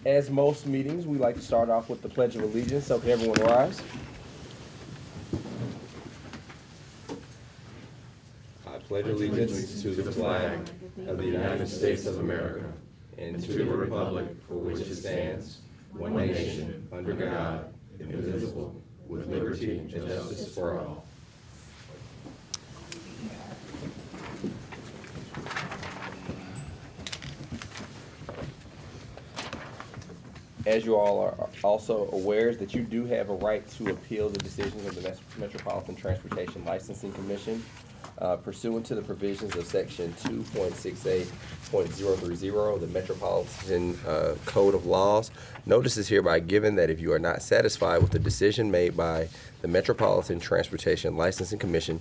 As most meetings, we like to start off with the Pledge of Allegiance, so can everyone rise? I pledge allegiance to the flag of the United States of America and to the republic for which it stands, one nation, under God, indivisible, with liberty and justice for all. As you all are also aware, that you do have a right to appeal the decisions of the Metropolitan Transportation Licensing Commission pursuant to the provisions of Section 2.68.030 of the Metropolitan Code of Laws. Notice is hereby given that if you are not satisfied with the decision made by the Metropolitan Transportation Licensing Commission,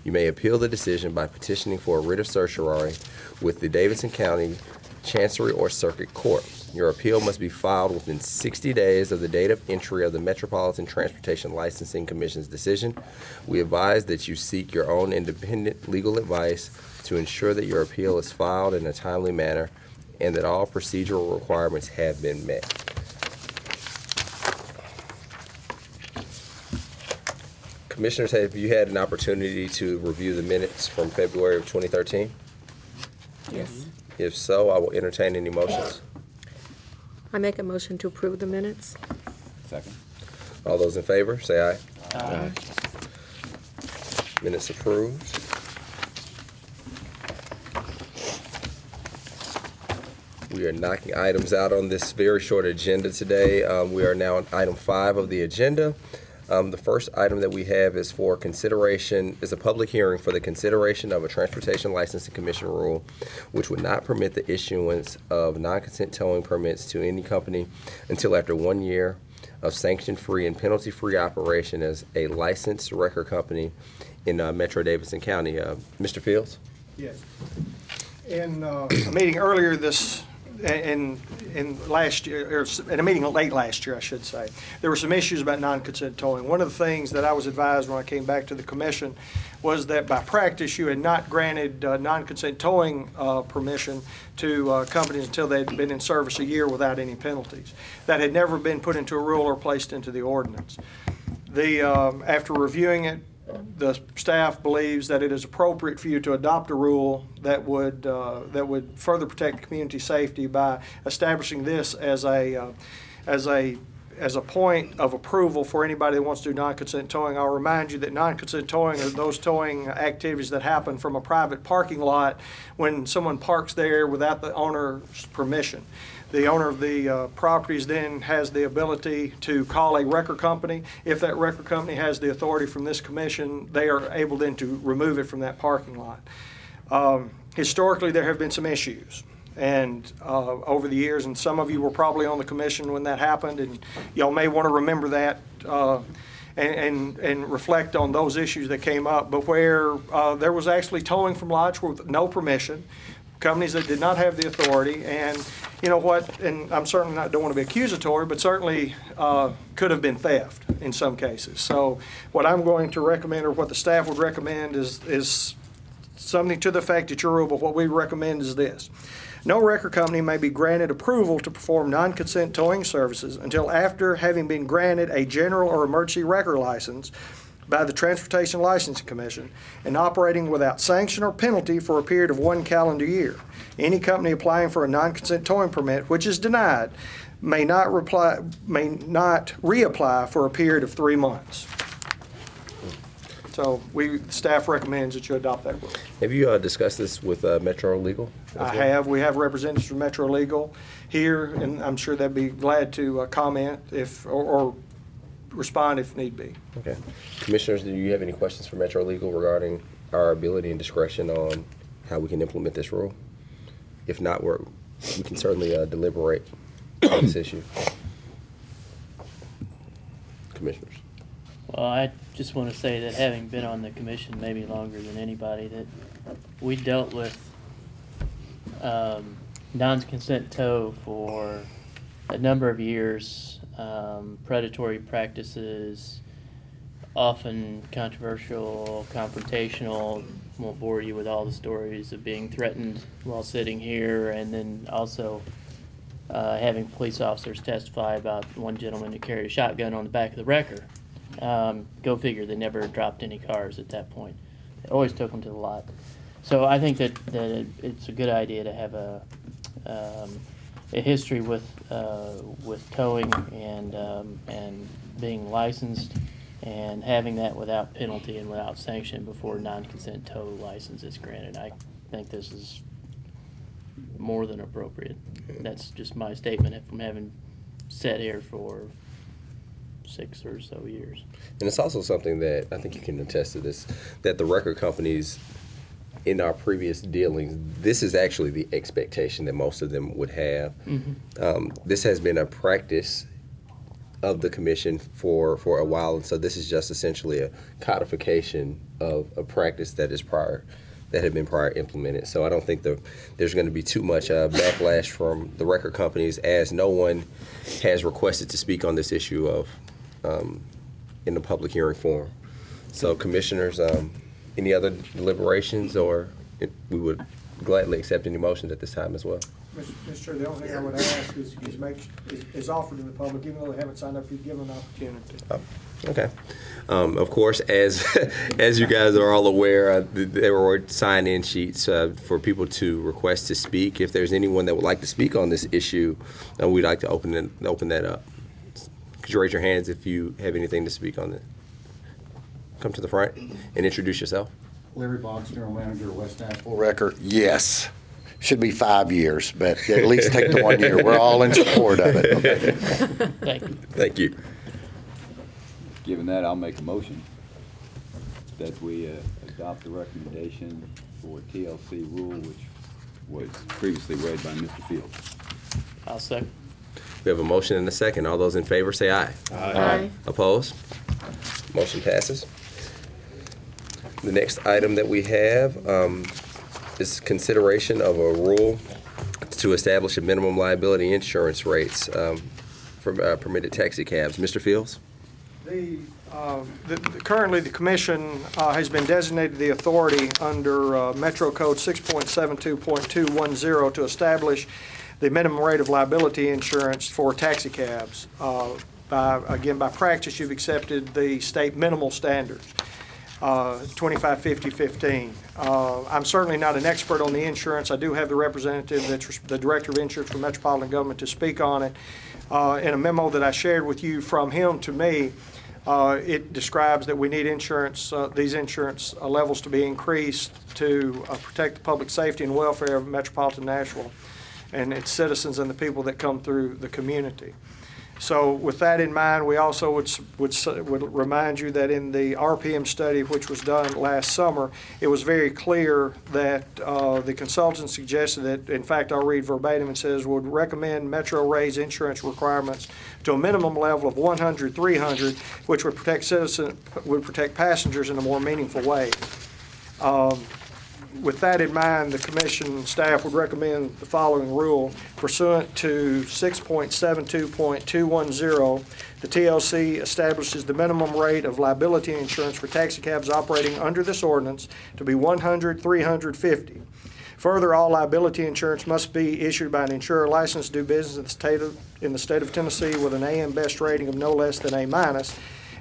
you may appeal the decision by petitioning for a writ of certiorari with the Davidson County Chancery or Circuit Court. Your appeal must be filed within 60 days of the date of entry of the Metropolitan Transportation Licensing Commission's decision. We advise that you seek your own independent legal advice to ensure that your appeal is filed in a timely manner and that all procedural requirements have been met. Commissioners, have you had an opportunity to review the minutes from February of 2013? Yes. If so, I will entertain any motions. I make a motion to approve the minutes. Second. All those in favor, say aye. Aye. Minutes approved. We are knocking items out on this very short agenda today. We are now on item 5 of the agenda. The first item that we have is for consideration, is a public hearing for the consideration of a Transportation Licensing Commission rule which would not permit the issuance of non-consent towing permits to any company until after 1 year of sanction-free and penalty-free operation as a licensed record company in Metro Davidson County. Mr. Fields? Yes. In a meeting earlier in last year, or in a meeting late last year, I should say, there were some issues about non-consent towing. One of the things that I was advised when I came back to the commission was that by practice you had not granted non-consent towing permission to companies until they had been in service a year without any penalties. That had never been put into a rule or placed into the ordinance. After reviewing it, the staff believes that it is appropriate for you to adopt a rule that would further protect community safety by establishing this as a point of approval for anybody that wants to do non-consent towing. I'll remind you that non-consent towing are those towing activities that happen from a private parking lot when someone parks there without the owner's permission. The owner of the properties then has the ability to call a record company. If that record company has the authority from this commission, they are able then to remove it from that parking lot. Historically, there have been some issues. And over the years, and some of you were probably on the commission when that happened, and y'all may want to remember that and reflect on those issues that came up. But where there was actually towing from lots with no permission, companies that did not have the authority, and you know what, and I'm certainly don't want to be accusatory, but certainly could have been theft in some cases. So what I'm going to recommend, or what the staff would recommend, is something to the effect that your rule, but what we recommend is this. No record company may be granted approval to perform non-consent towing services until after having been granted a general or emergency record license by the Transportation Licensing Commission and operating without sanction or penalty for a period of 1 calendar year. Any company applying for a non-consent towing permit which is denied may not reapply for a period of 3 months. So staff recommends that you adopt that rule. Have you discussed this with Metro Legal? I have. We have representatives from Metro Legal here, and I'm sure they'd be glad to comment or respond if need be. Okay. Commissioners, do you have any questions for Metro Legal regarding our ability and discretion on how we can implement this rule? If not, we can certainly deliberate on this issue. Commissioners. Well, I just want to say that having been on the commission maybe longer than anybody, that we dealt with non-consent tow for a number of years, predatory practices, often controversial, confrontational. Won't bore you with all the stories of being threatened while sitting here, and then also having police officers testify about one gentleman who carried a shotgun on the back of the wrecker. Go figure, they never dropped any cars at that point. They always took them to the lot. So I think that it's a good idea to have a history with towing and being licensed, and having that without penalty and without sanction before non-consent tow license is granted. I think this is more than appropriate. That's just my statement from having sat here for 6 or so years. And it's also something that I think you can attest to this, that the record companies in our previous dealings, this is actually the expectation that most of them would have. Mm-hmm. This has been a practice of the commission for a while, and so this is just essentially a codification of a practice that had been prior implemented. So I don't think there's going to be too much backlash from the record companies, as no one has requested to speak on this issue of in the public hearing forum. So commissioners, any other deliberations, or we would gladly accept any motions at this time as well. Mr. Chair, the only thing I would ask is offered to the public, even though they haven't signed up, you've given an opportunity. Okay. Of course, as you guys are all aware, there were sign-in sheets for people to request to speak. If there's anyone that would like to speak on this issue, we'd like to open that up. Could you raise your hands if you have anything to speak on this? Come to the front and introduce yourself. Larry Boggs, General Manager of West Nashville. Record, yes. Should be 5 years, but at least take the 1 year. We're all in support of it. Okay. Thank you. Thank you. Given that, I'll make a motion that we adopt the recommendation for TLC rule, which was previously read by Mr. Fields. I'll second. We have a motion and a second. All those in favor say aye. Aye. Opposed? Motion passes. The next item that we have is consideration of a rule to establish a minimum liability insurance rates for permitted taxi cabs. Mr. Fields? Currently, the commission has been designated the authority under Metro Code 6.72.210 to establish the minimum rate of liability insurance for taxi cabs. By practice, you've accepted the state minimal standards, 25/50/15. I'm certainly not an expert on the insurance. I do have the representative, that's the Director of Insurance for Metropolitan Government, to speak on it. In a memo that I shared with you from him to me, it describes that we need these insurance levels to be increased to protect the public safety and welfare of Metropolitan Nashville and its citizens and the people that come through the community. So with that in mind, we also would remind you that in the RPM study, which was done last summer, it was very clear that the consultant suggested that, in fact, I'll read verbatim, and says, would recommend Metro raise insurance requirements to a minimum level of 100/300, which would protect passengers in a more meaningful way. With that in mind, the commission staff would recommend the following rule. Pursuant to 6.72.210, the TLC establishes the minimum rate of liability insurance for taxi cabs operating under this ordinance to be 100/350. Further, all liability insurance must be issued by an insurer licensed to do business in the state of Tennessee with an AM Best rating of no less than A-,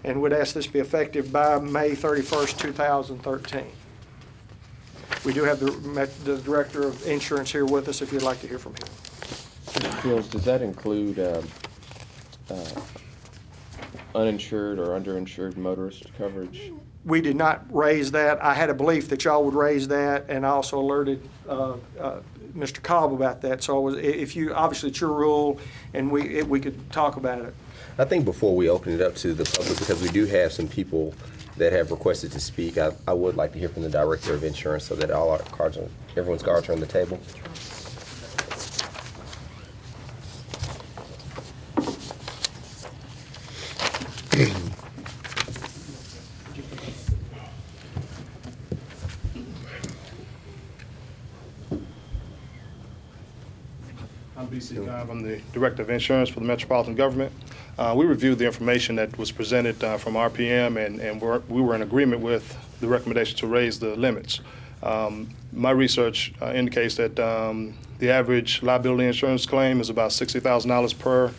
and would ask this be effective by May 31st, 2013. We do have the Director of Insurance here with us if you'd like to hear from him. Mr. Fields, does that include uninsured or underinsured motorist coverage? We did not raise that. I had a belief that y'all would raise that, and I also alerted Mr. Cobb about that. So obviously it's your rule, and we could talk about it. I think before we open it up to the public, because we do have some people that have requested to speak, I would like to hear from the Director of Insurance so that everyone's cards are on the table. I'm B.C. Cobb. I'm the Director of Insurance for the Metropolitan Government. We reviewed the information that was presented from RPM, and we were in agreement with the recommendation to raise the limits. My research indicates that the average liability insurance claim is about $60,000 per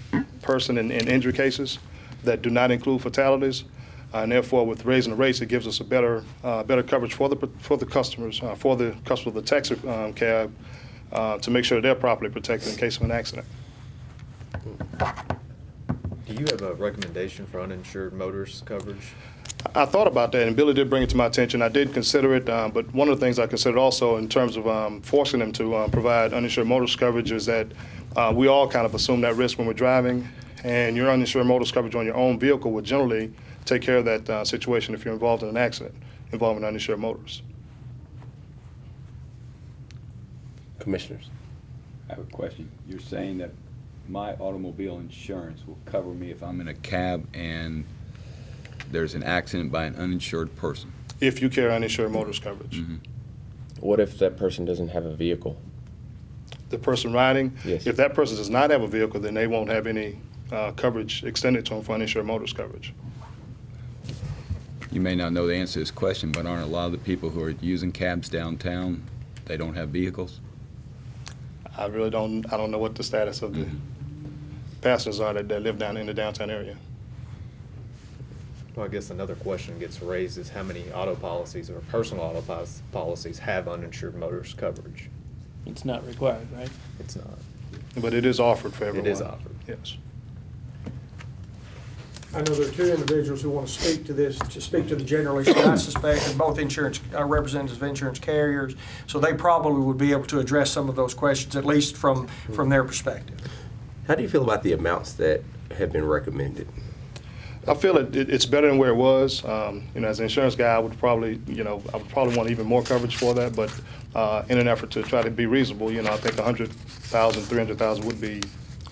person in injury cases that do not include fatalities. And therefore, with raising the rates, it gives us a better coverage for the customers, for the customer of the taxi cab, to make sure they're properly protected in case of an accident. Do you have a recommendation for uninsured motorist coverage? I thought about that, and Billy did bring it to my attention. I did consider it, but one of the things I considered also in terms of forcing them to provide uninsured motorist coverage is that we all kind of assume that risk when we're driving, and your uninsured motorist coverage on your own vehicle would generally take care of that situation if you're involved in an accident involving uninsured motorists. Commissioners. I have a question. You're saying that my automobile insurance will cover me if I'm in a cab and there's an accident by an uninsured person? If you carry uninsured motorist coverage. Mm-hmm. What if that person doesn't have a vehicle? The person riding, Yes. if that person does not have a vehicle, then they won't have any coverage extended to them for uninsured motorist coverage. You may not know the answer to this question, but aren't a lot of the people who are using cabs downtown, they don't have vehicles? I don't know what the status of the passengers are that live down in the downtown area. Well, I guess another question gets raised is how many auto policies or personal auto policies have uninsured motorist coverage? It's not required, right? It's not. But it is offered for everyone. It is offered. Yes. I know there are two individuals who want to speak to this, to speak to the general issue. I suspect that both insurance representatives of insurance carriers, so they probably would be able to address some of those questions, at least from their perspective. How do you feel about the amounts that have been recommended? I feel it's better than where it was. As an insurance guy, I would probably want even more coverage for that. But in an effort to try to be reasonable, I think $100,000, $300,000 would be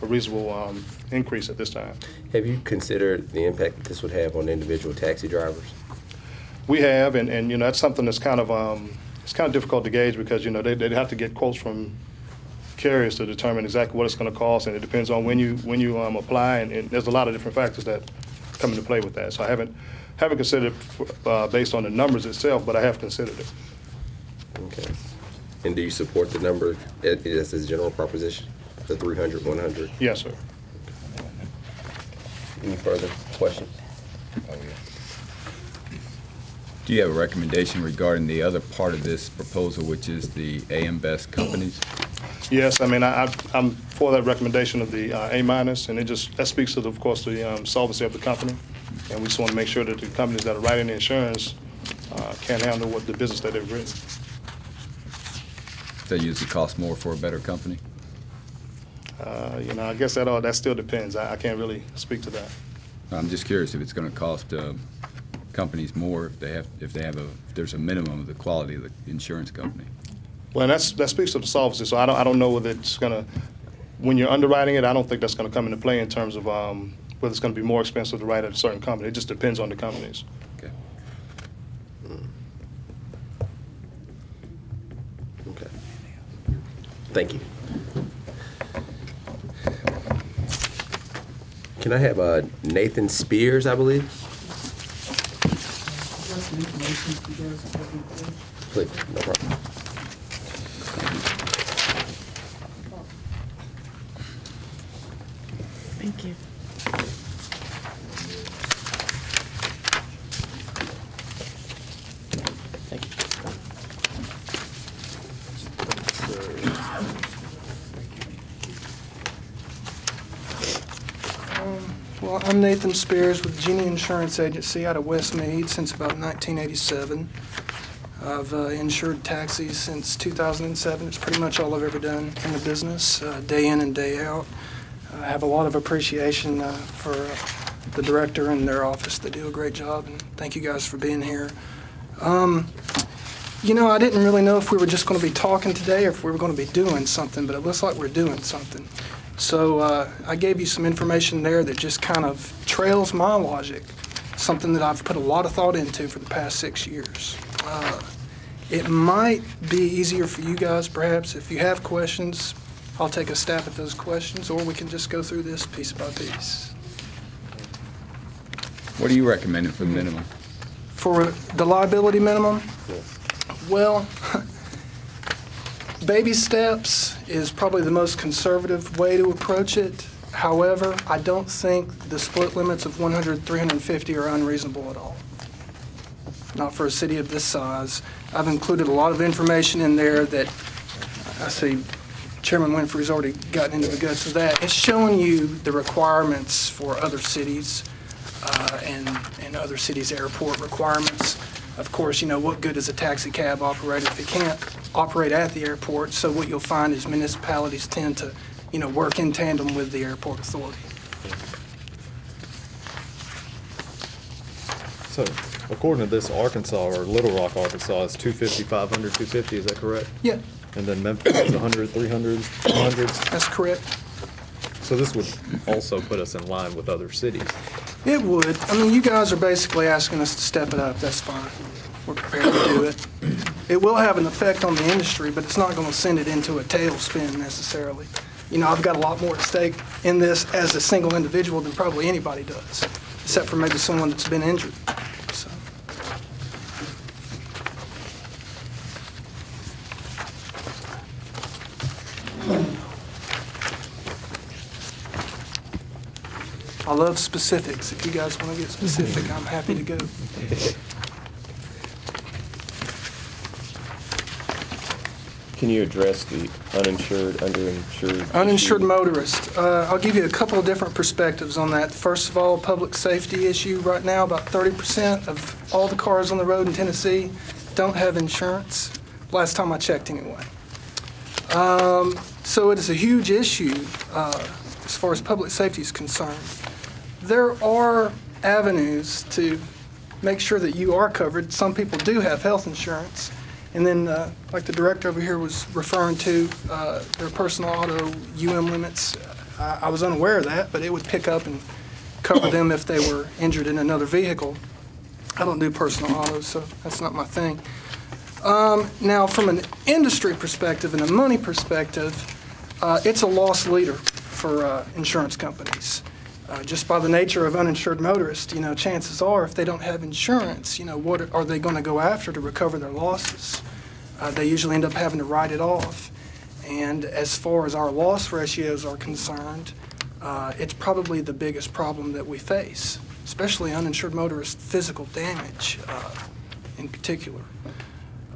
a reasonable increase at this time. Have you considered the impact that this would have on individual taxi drivers? We have, and that's something that's kind of difficult to gauge because they'd have to get quotes from carriers to determine exactly what it's going to cost, and it depends on when you apply, and there's a lot of different factors that come into play with that. So I haven't considered it based on the numbers itself, but I have considered it. Okay. And do you support the number as a general proposition, the 300, 100? Yes, sir. Any further questions? Do you have a recommendation regarding the other part of this proposal, which is the AM Best companies? Yes, I mean, I'm for that recommendation of the A-, and that speaks to, of course, the solvency of the company. And we just want to make sure that the companies that are writing the insurance can handle the business that they've written. They usually cost more for a better company? I guess that still depends. I can't really speak to that. I'm just curious if it's going to cost companies more if there's a minimum of the quality of the insurance company. Well, and that speaks to the solvency. So I don't know whether it's going to, when you're underwriting it, I don't think that's going to come into play in terms of whether it's going to be more expensive to write at a certain company. It just depends on the companies. Okay. Okay. Thank you. Can I have Nathan Spears, I believe? Please, no problem. Thank you. Thank you. Well, I'm Nathan Spears with Genie Insurance Agency out of Westmead since about 1987. I've insured taxis since 2007. It's pretty much all I've ever done in the business, day in and day out. I have a lot of appreciation for the director and their office. They do a great job, and thank you guys for being here. I didn't really know if we were just going to be talking today or if we were going to be doing something, but it looks like we're doing something. So I gave you some information there that just kind of trails my logic, something that I've put a lot of thought into for the past 6 years. It might be easier for you guys, perhaps, if you have questions, I'll take a stab at those questions, or we can just go through this piece by piece. What are you recommending for the minimum? For the liability minimum? Well, baby steps is probably the most conservative way to approach it. However, I don't think the split limits of 100, 350 are unreasonable at all. Not for a city of this size. I've included a lot of information in there that I see Chairman Winfrey's already gotten into the guts of that. It's showing you the requirements for other cities and other cities' airport requirements. Of course, you know, what good is a taxi cab operator if it can't operate at the airport? So what you'll find is municipalities tend to, you know, work in tandem with the airport authority. So, according to this, Arkansas, or Little Rock, Arkansas, is 250, 500, 250, is that correct? Yeah, And then Memphis is 100, 300, 200s? that's correct. So this would also put us in line with other cities. It would. I mean, you guys are basically asking us to step it up. That's fine. We're prepared to do it. It will have an effect on the industry, but it's not going to send it into a tailspin necessarily. You know, I've got a lot more at stake in this as a single individual than probably anybody does, except for maybe someone that's been injured. So. I love specifics. If you guys want to get specific, I'm happy to go. Can you address the uninsured, underinsured? Uninsured issue? motorist. I'll give you a couple of different perspectives on that. First of all, public safety issue. Right now, about 30% of all the cars on the road in Tennessee don't have insurance. Last time I checked, anyway. So it is a huge issue as far as public safety is concerned. There are avenues to make sure that you are covered. Some people do have health insurance. And then, like the director over here was referring to, their personal auto limits. I was unaware of that, but it would pick up and cover them if they were injured in another vehicle. I don't do personal autos, so that's not my thing. Now, from an industry perspective and a money perspective, it's a loss leader for insurance companies. Just by the nature of uninsured motorists, you know, chances are if they don't have insurance, you know, what are they going to go after to recover their losses? They usually end up having to write it off. And as far as our loss ratios are concerned, it's probably the biggest problem that we face, especially uninsured motorist physical damage in particular.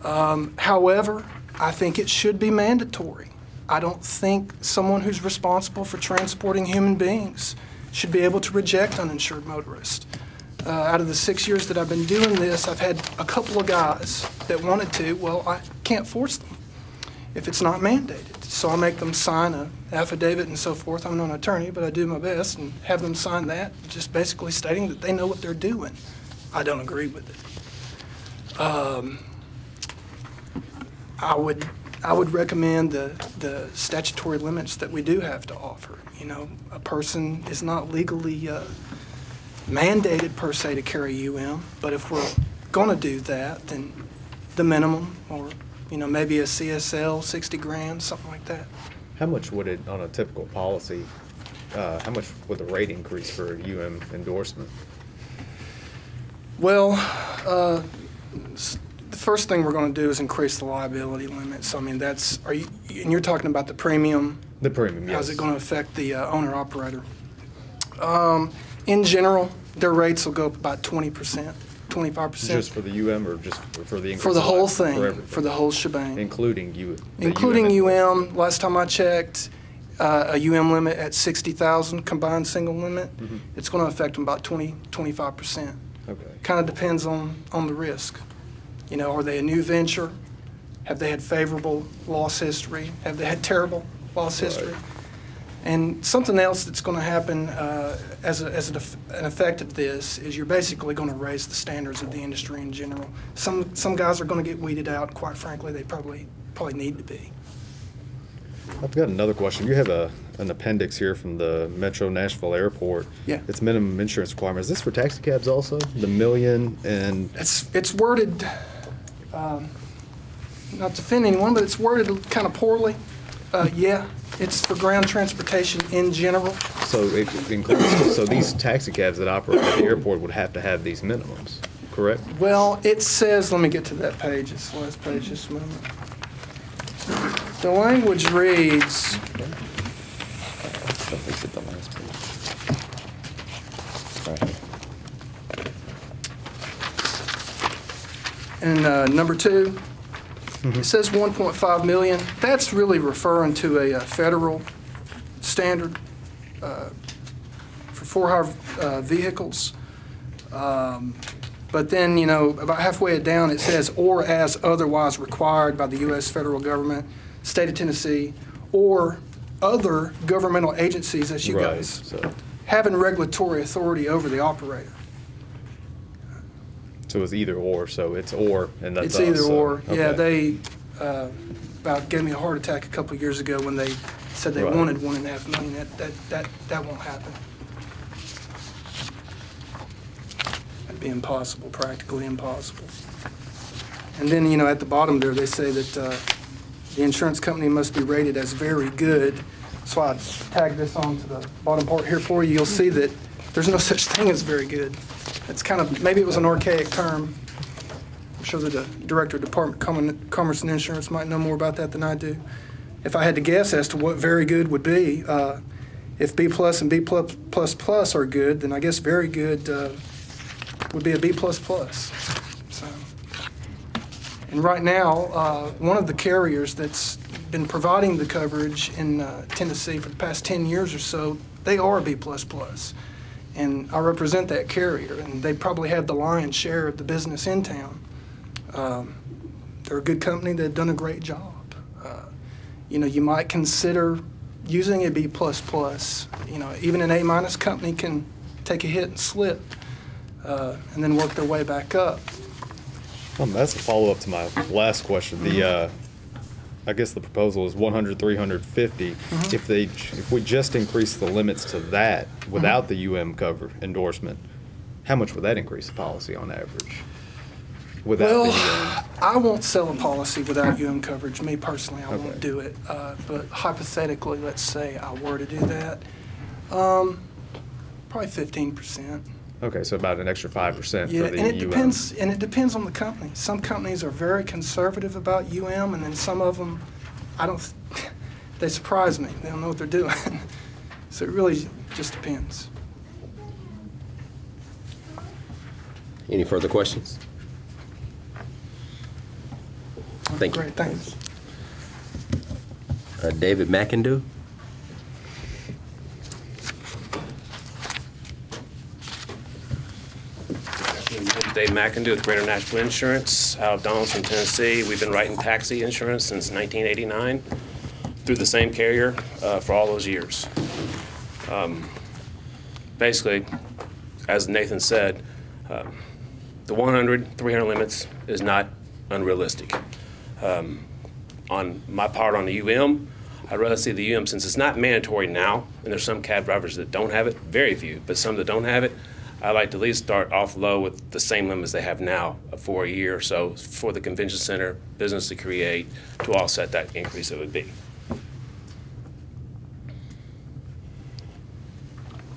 However, I think it should be mandatory. I don't think someone who's responsible for transporting human beings should be able to reject uninsured motorists. Out of the 6 years that I've been doing this, I've had a couple of guys that wanted to. Well, I can't force them if it's not mandated. So I make them sign an affidavit and so forth. I'm not an attorney, but I do my best and have them sign that, just basically stating that they know what they're doing. I don't agree with it. I would recommend the statutory limits that we do have to offer. You know, a person is not legally mandated per se to carry but if we're going to do that, then the minimum, or you know, maybe a CSL, 60 grand, something like that. How much would it, on a typical policy, how much would the rate increase for a endorsement? Well, the first thing we're going to do is increase the liability limit. So I mean, and you're talking about the premium. The premium, yes. How's it going to affect the owner-operator? In general, their rates will go up about 20%, 25%. Just for the or just for the increase? For the whole thing, for the whole shebang. Including Including last time I checked, a limit at 60,000 combined single limit, it's going to affect them about 25%. Okay. Kind of depends on the risk. You know, are they a new venture? Have they had favorable loss history? Have they had terrible loss history? And something else that's going to happen as an effect of this is you're basically going to raise the standards of the industry in general. Some guys are going to get weeded out. Quite frankly, they probably need to be. I've got another question. You have an appendix here from the Metro Nashville Airport. Yeah. It's minimum insurance requirement. Is this for taxi cabs also? The million and... It's worded, not to offend anyone, but it's worded kind of poorly. Yeah, it's for ground transportation in general. So it includes, so these taxi cabs that operate at the airport would have to have these minimums? correct? Well, it says, let me get to that page, it's the last page, just a moment. The language reads, Something's at the last page. Right here. in number 2, it says 1.5 million. That's really referring to a federal standard for for-hire vehicles. But then, you know, about halfway down, it says, or as otherwise required by the U.S. federal government, state of Tennessee, or other governmental agencies, that's you Right, guys, so- having regulatory authority over the operator. So it's either or, so it's or, and that's It's us, either so- or. Yeah, okay. they about gave me a heart attack a couple of years ago when they said they Right. wanted 1.5 million. That won't happen. That'd be impossible, practically impossible. And then, you know, at the bottom there, they say that the insurance company must be rated as very good. So I tagged this onto the bottom part here for you. You'll see that there's no such thing as very good. It's kind of, maybe it was an archaic term. I'm sure that the Director of Department of Commerce and Insurance might know more about that than I do. If I had to guess as to what very good would be, if B plus and B plus plus are good, then I guess very good would be a B plus plus. So, and right now, one of the carriers that's been providing the coverage in Tennessee for the past 10 years or so, they are a B plus plus. And I represent that carrier, and they probably have the lion's share of the business in town. They're a good company. They've done a great job. You know, you might consider using a B plus plus. You know, even an A minus company can take a hit and slip, and then work their way back up. That's a follow-up to my last question. The, I guess the proposal is 100, 350. If we just increase the limits to that without the cover endorsement, how much would that increase the policy on average? Without Well, the I won't sell a policy without coverage. Me personally, I Okay. won't do it. But hypothetically, let's say I were to do that, probably 15%. Okay, so about an extra 5% Yeah, for the and it depends. And it depends on the company. Some companies are very conservative about and then some of them, they surprise me. They don't know what they're doing. So it really just depends. Any further questions? Thank you. Great, thanks. David McIndoe. Dave McIndoe with Greater Nashville Insurance out of Donaldson, Tennessee. We've been writing taxi insurance since 1989 through the same carrier for all those years. Basically, as Nathan said, the 100, 300 limits is not unrealistic. On my part on the I'd rather see the since it's not mandatory now, and there's some cab drivers that don't have it, very few, but some that don't have it, I like to at least start off low with the same limits they have now for a year or so for the convention center business to create to offset that increase it would be.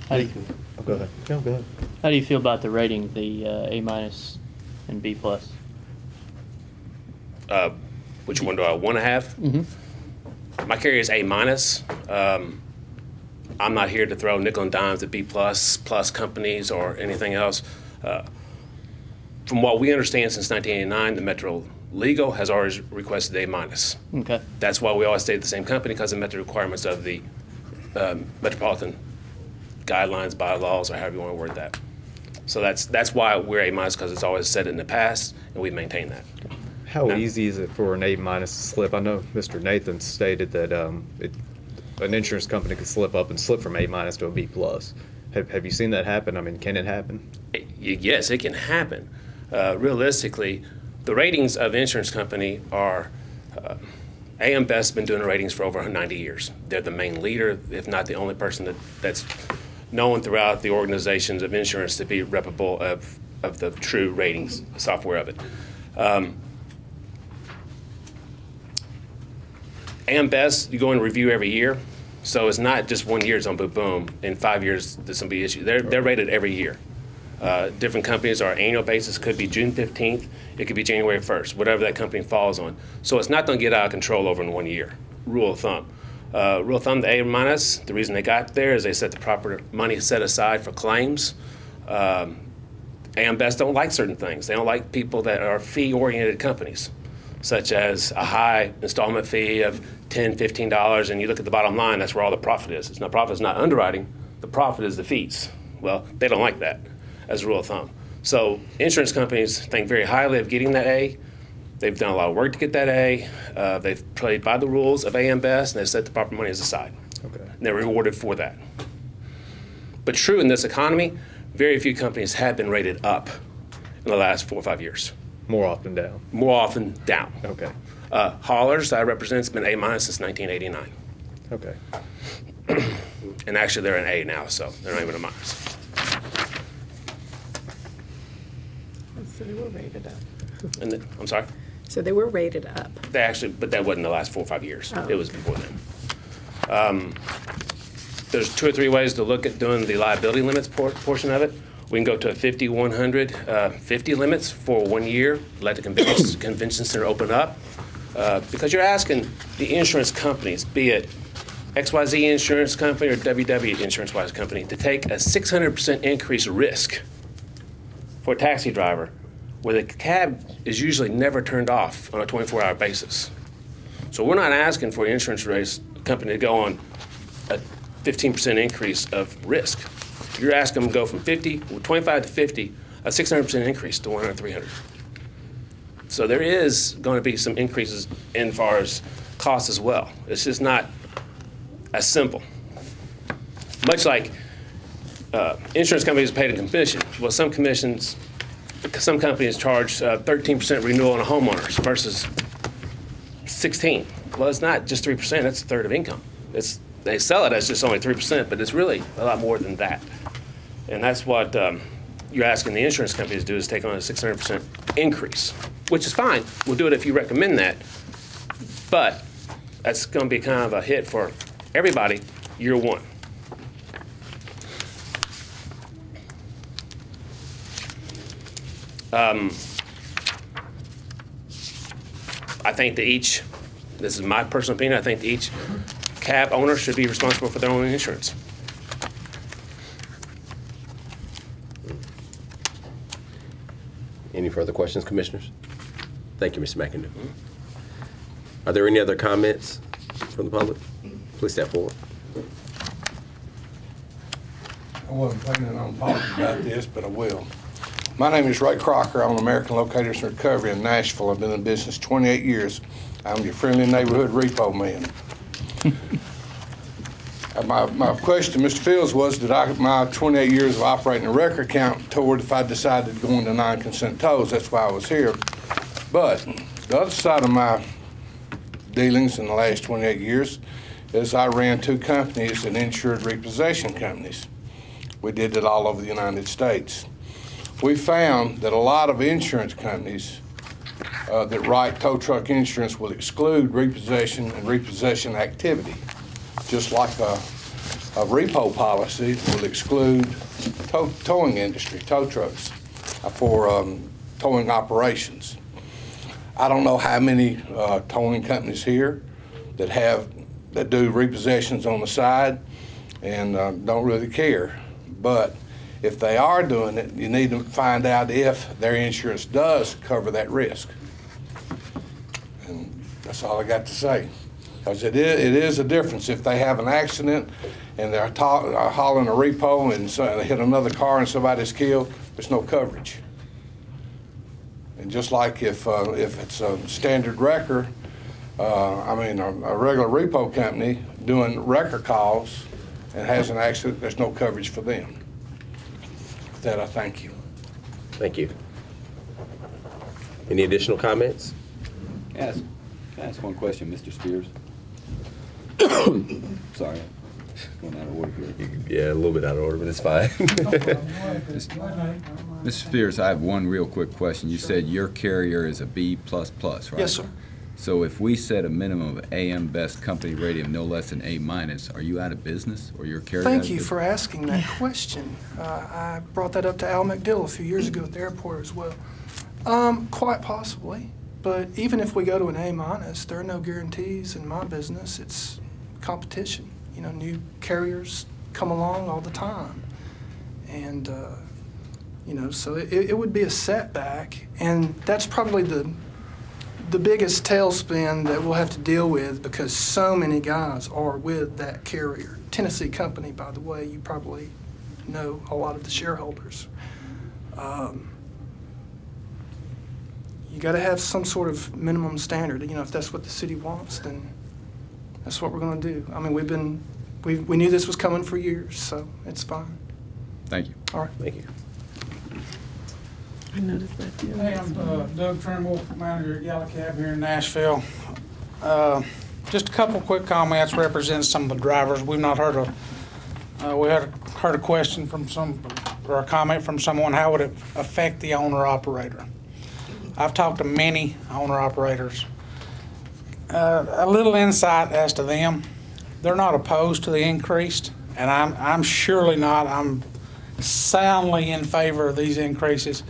How do you, Go ahead. No, go ahead. how do you feel about the rating, the A minus and B plus? Which one do I want to have? My carrier is A minus. I'm not here to throw nickel and dimes at B plus companies or anything else. From what we understand since 1989, the Metro Legal has always requested A minus. Okay. That's why we always stay at the same company, because it met the requirements of the metropolitan guidelines, bylaws, or however you want to word that. So that's why we're A minus, because it's always said it in the past, and we maintain that. How easy is it for an A minus to slip? I know Mr. Nathan stated that an insurance company could slip up and slip from A minus to a B plus. Have you seen that happen? I mean, can it happen? Yes, it can happen. Realistically, the ratings of insurance company are, AM Best's been doing the ratings for over 90 years. They're the main leader, if not the only person that's known throughout the organizations of insurance to be reputable of the true ratings software of it. AM Best, you go and review every year, so it's not just 1 year, it's on boom, boom. In 5 years, there's going to be issues. They're rated every year. Different companies are annual basis, could be June 15th, it could be January 1st, whatever that company falls on. So it's not going to get out of control over in 1 year, rule of thumb. Rule of thumb, the A minus, the reason they got there is they set the proper money set aside for claims. AM Best don't like certain things. They don't like people that are fee-oriented companies, such as a high installment fee of $10, $15, and you look at the bottom line, that's where all the profit is. It's not profit is not underwriting, the profit is the fees. Well, they don't like that as a rule of thumb. So insurance companies think very highly of getting that A. They've done a lot of work to get that A. They've played by the rules of AM Best, and they've set the proper money aside. Okay. And they're rewarded for that. But true, in this economy, very few companies have been rated up in the last 4 or 5 years. More often down. More often down. Okay. Haulers, I represent, has been A minus since 1989. Okay. And actually, they're an A now, so they're not even a minus. So they were rated up. And I'm sorry? So they were rated up. They actually, but that wasn't the last 4 or 5 years. Oh. It was before then. There's 2 or 3 ways to look at doing the liability limits portion of it. We can go to a 50, 100, 50 limits for 1 year, let the convention center open up. Because you're asking the insurance companies, be it XYZ Insurance Company or WW Insurance-wise company, to take a 600% increased risk for a taxi driver where the cab is usually never turned off on a 24-hour basis. So we're not asking for an insurance race company to go on a 15% increase of risk. You're asking them to go from 25 to 50, a 600% increase to 100, 300. So there is going to be some increases in far as cost as well. It's just not as simple. Much like insurance companies pay a commission. Well, some companies charge 13% renewal on a homeowner's versus 16. Well, it's not just 3%, that's a third of income. They sell it as just only 3%, but it's really a lot more than that. And that's what you're asking the insurance companies to do, is take on a 600% increase, which is fine. We'll do it if you recommend that. But that's going to be kind of a hit for everybody year one. I think that this is my personal opinion, I think that each cab owner should be responsible for their own insurance. Any further questions, commissioners? Thank you, Mr. McIndoe. Are there any other comments from the public? Please step forward. I wasn't planning on talking about this, but I will. My name is Ray Crocker. I'm an American Locators and Recovery in Nashville. I've been in business 28 years. I'm your friendly neighborhood repo man. My question to Mr. Fields was, did my 28 years of operating a record count toward if I decided to go into non-consent tows? That's why I was here. But the other side of my dealings in the last 28 years is I ran 2 companies and insured repossession companies. We did it all over the United States. We found that a lot of insurance companies that write tow truck insurance will exclude repossession and repossession activity, just like a repo policy will exclude towing industry, tow trucks, for towing operations. I don't know how many towing companies here that do repossessions on the side and don't really care. But if they are doing it, you need to find out if their insurance does cover that risk. And that's all I got to say. Because it is a difference. If they have an accident and they're hauling a repo and so they hit another car and somebody's killed, there's no coverage. And just like if it's a standard wrecker, a regular repo company doing wrecker calls and has an accident, there's no coverage for them. With that, I thank you. Thank you. Any additional comments? Can I ask one question, Mr. Spears? Sorry, going out of order here. Yeah, a little bit out of order, but it's fine. Mr. Spears, I have one real quick question. You said your carrier is a B++, right? Yes, sir. So if we set a minimum of AM Best company rating of no less than A-, are you out of business or your carrier? Thank you for asking that question. I brought that up to Al McDill a few years ago at the airport as well. Quite possibly, but even if we go to an A-, there are no guarantees in my business. It's competition. You know, new carriers come along all the time. And, you know, so it would be a setback, and that's probably the biggest tailspin that we'll have to deal with because so many guys are with that carrier. Tennessee Company, by the way, you probably know a lot of the shareholders. You got to have some sort of minimum standard. You know, if that's what the city wants, then that's what we're going to do. I mean, we knew this was coming for years, so it's fine. Thank you. All right. Thank you. I noticed that too. Hey, I'm Doug Trimble, manager at Yellow Cab here in Nashville. Just a couple quick comments representing some of the drivers. We've not heard we heard a question from or a comment from someone, how would it affect the owner-operator? I've talked to many owner-operators. A little insight as to them. They're not opposed to the increase, and I'm surely not. I'm soundly in favor of these increases.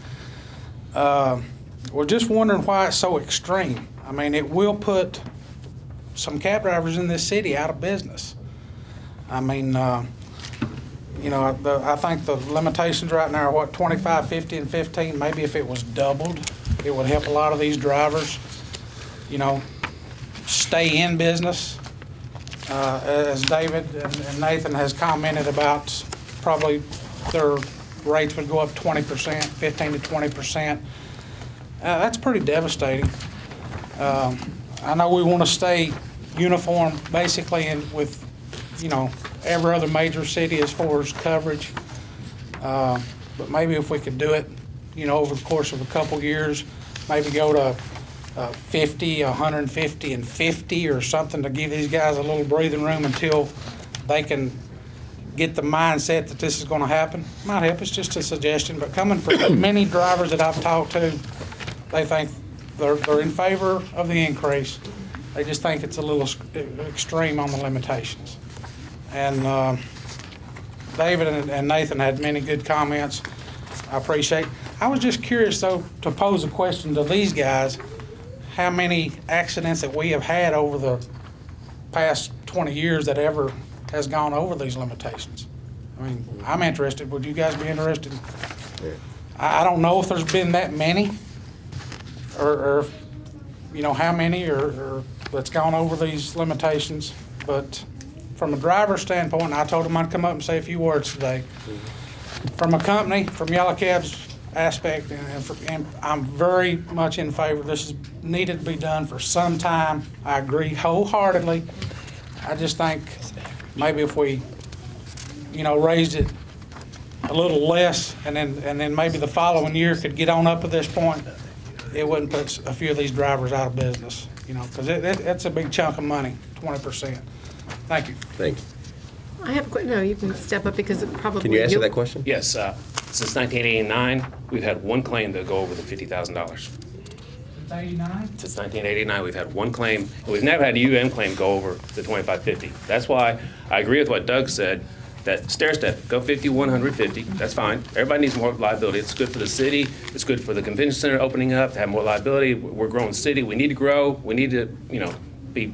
We're just wondering why it's so extreme. I mean, it will put some cab drivers in this city out of business. I mean, you know, I think the limitations right now are what, 25, 50, and 15. Maybe if it was doubled, it would help a lot of these drivers, you know, stay in business. As David and Nathan has commented about, probably their rates would go up 20%, 15 to 20%. That's pretty devastating. I know we want to stay uniform, basically, with, you know, every other major city as far as coverage. But maybe if we could do it, you know, over the course of a couple years, maybe go to 50, 150, and 50 or something to give these guys a little breathing room until they can get the mindset that this is going to happen. Might help. It's just a suggestion, but coming from many drivers that I've talked to, they think they're in favor of the increase. They just think it's a little extreme on the limitations. And David and Nathan had many good comments. I appreciate. I was just curious, though, to pose a question to these guys, how many accidents that we have had over the past 20 years that ever has gone over these limitations. I mean, I'm interested. Would you guys be interested? Yeah. I don't know if there's been that many, or you know, how many or that's gone over these limitations. But from a driver's standpoint, I told them I'd come up and say a few words today. From a company, from Yellow Cab's aspect, and I'm very much in favor. This is needed to be done for some time. I agree wholeheartedly. I just think maybe if we, you know, raised it a little less, and then maybe the following year could get on up at this point, it wouldn't put a few of these drivers out of business, you know, because it's a big chunk of money, 20%. Thank you. Thank you. I have a question. No, you can step up because it probably. Can you answer that question? Yes. Since 1989, we've had one claim that go over the $50,000. 89? Since 1989, we've had one claim, and we've never had a UM claim go over the 2550. That's why I agree with what Doug said, that stair step, go 50, 150, that's fine. Everybody needs more liability. It's good for the city. It's good for the convention center opening up to have more liability. We're a growing city. We need to grow. We need to, you know, be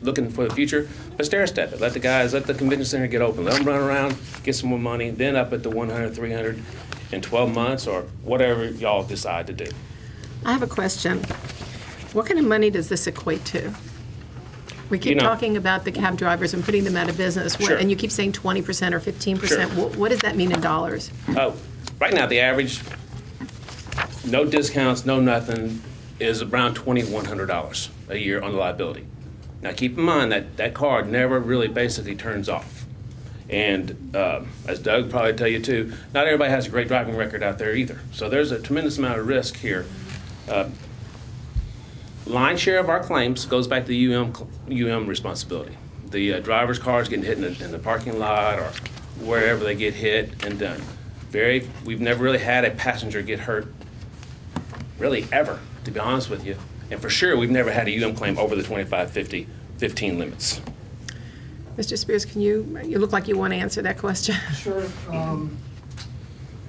looking for the future. But stair step it. Let the convention center get open. Let them run around, get some more money, then up at the 100, 300 in 12 months or whatever y'all decide to do. I have a question. What kind of money does this equate to? We keep talking about the cab drivers and putting them out of business, Sure. and you keep saying 20% or 15%. Sure. What does that mean in dollars? Right now, the average, no discounts, no nothing, is around $2,100 a year on the liability. Now, keep in mind that that card never really basically turns off. And as Doug probably tell you too, not everybody has a great driving record out there either. So there's a tremendous amount of risk here. Lion's share of our claims goes back to the UM responsibility. The driver's cars getting hit in the parking lot or wherever they get hit and done. We've never really had a passenger get hurt, really ever, to be honest with you, And for sure, we've never had a UM claim over the 25, 50, 15 limits. Mr. Spears, you look like you want to answer that question. Sure.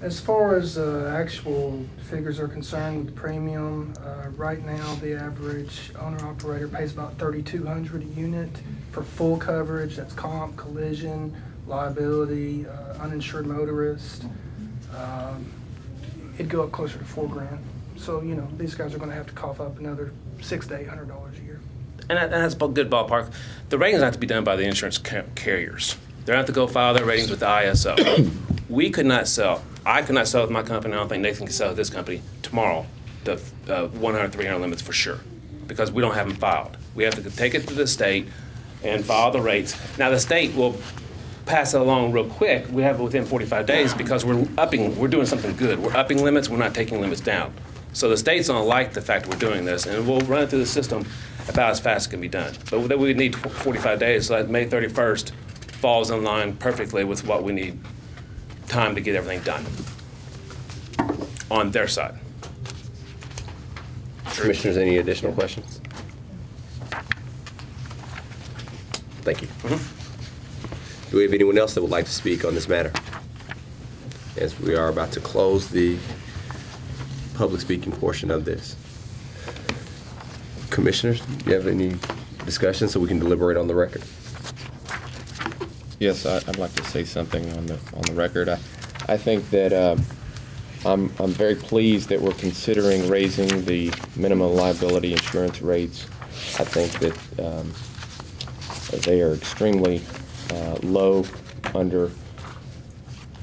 As far as actual figures are concerned with the premium, right now the average owner-operator pays about $3,200 a unit for full coverage. That's comp, collision, liability, uninsured motorist. It'd go up closer to $4,000. So, you know, these guys are going to have to cough up another $600 to $800 a year. And that's a good ballpark. The ratings have to be done by the insurance carriers. They have to go file their ratings with the ISO. We could not sell. I could not sell with my company. I don't think Nathan can sell with this company tomorrow the 100, 300 limits for sure, because we don't have them filed. We have to take it to the state and file the rates. Now the state will pass it along real quick. We have it within 45 days because we're doing something good. We're upping limits. We're not taking limits down. So the state's gonna like the fact we're doing this, and we'll run it through the system about as fast as it can be done. But we would need 45 days, so that May 31st falls in line perfectly with what we need time to get everything done on their side. Commissioners, any additional questions? Thank you. Do we have anyone else that would like to speak on this matter? As we are about to close the public speaking portion of this. Commissioners, do you have any discussion so we can deliberate on the record? Yes, I'd like to say something on the record. I think that I'm very pleased that we're considering raising the minimum liability insurance rates. I think that they are extremely low under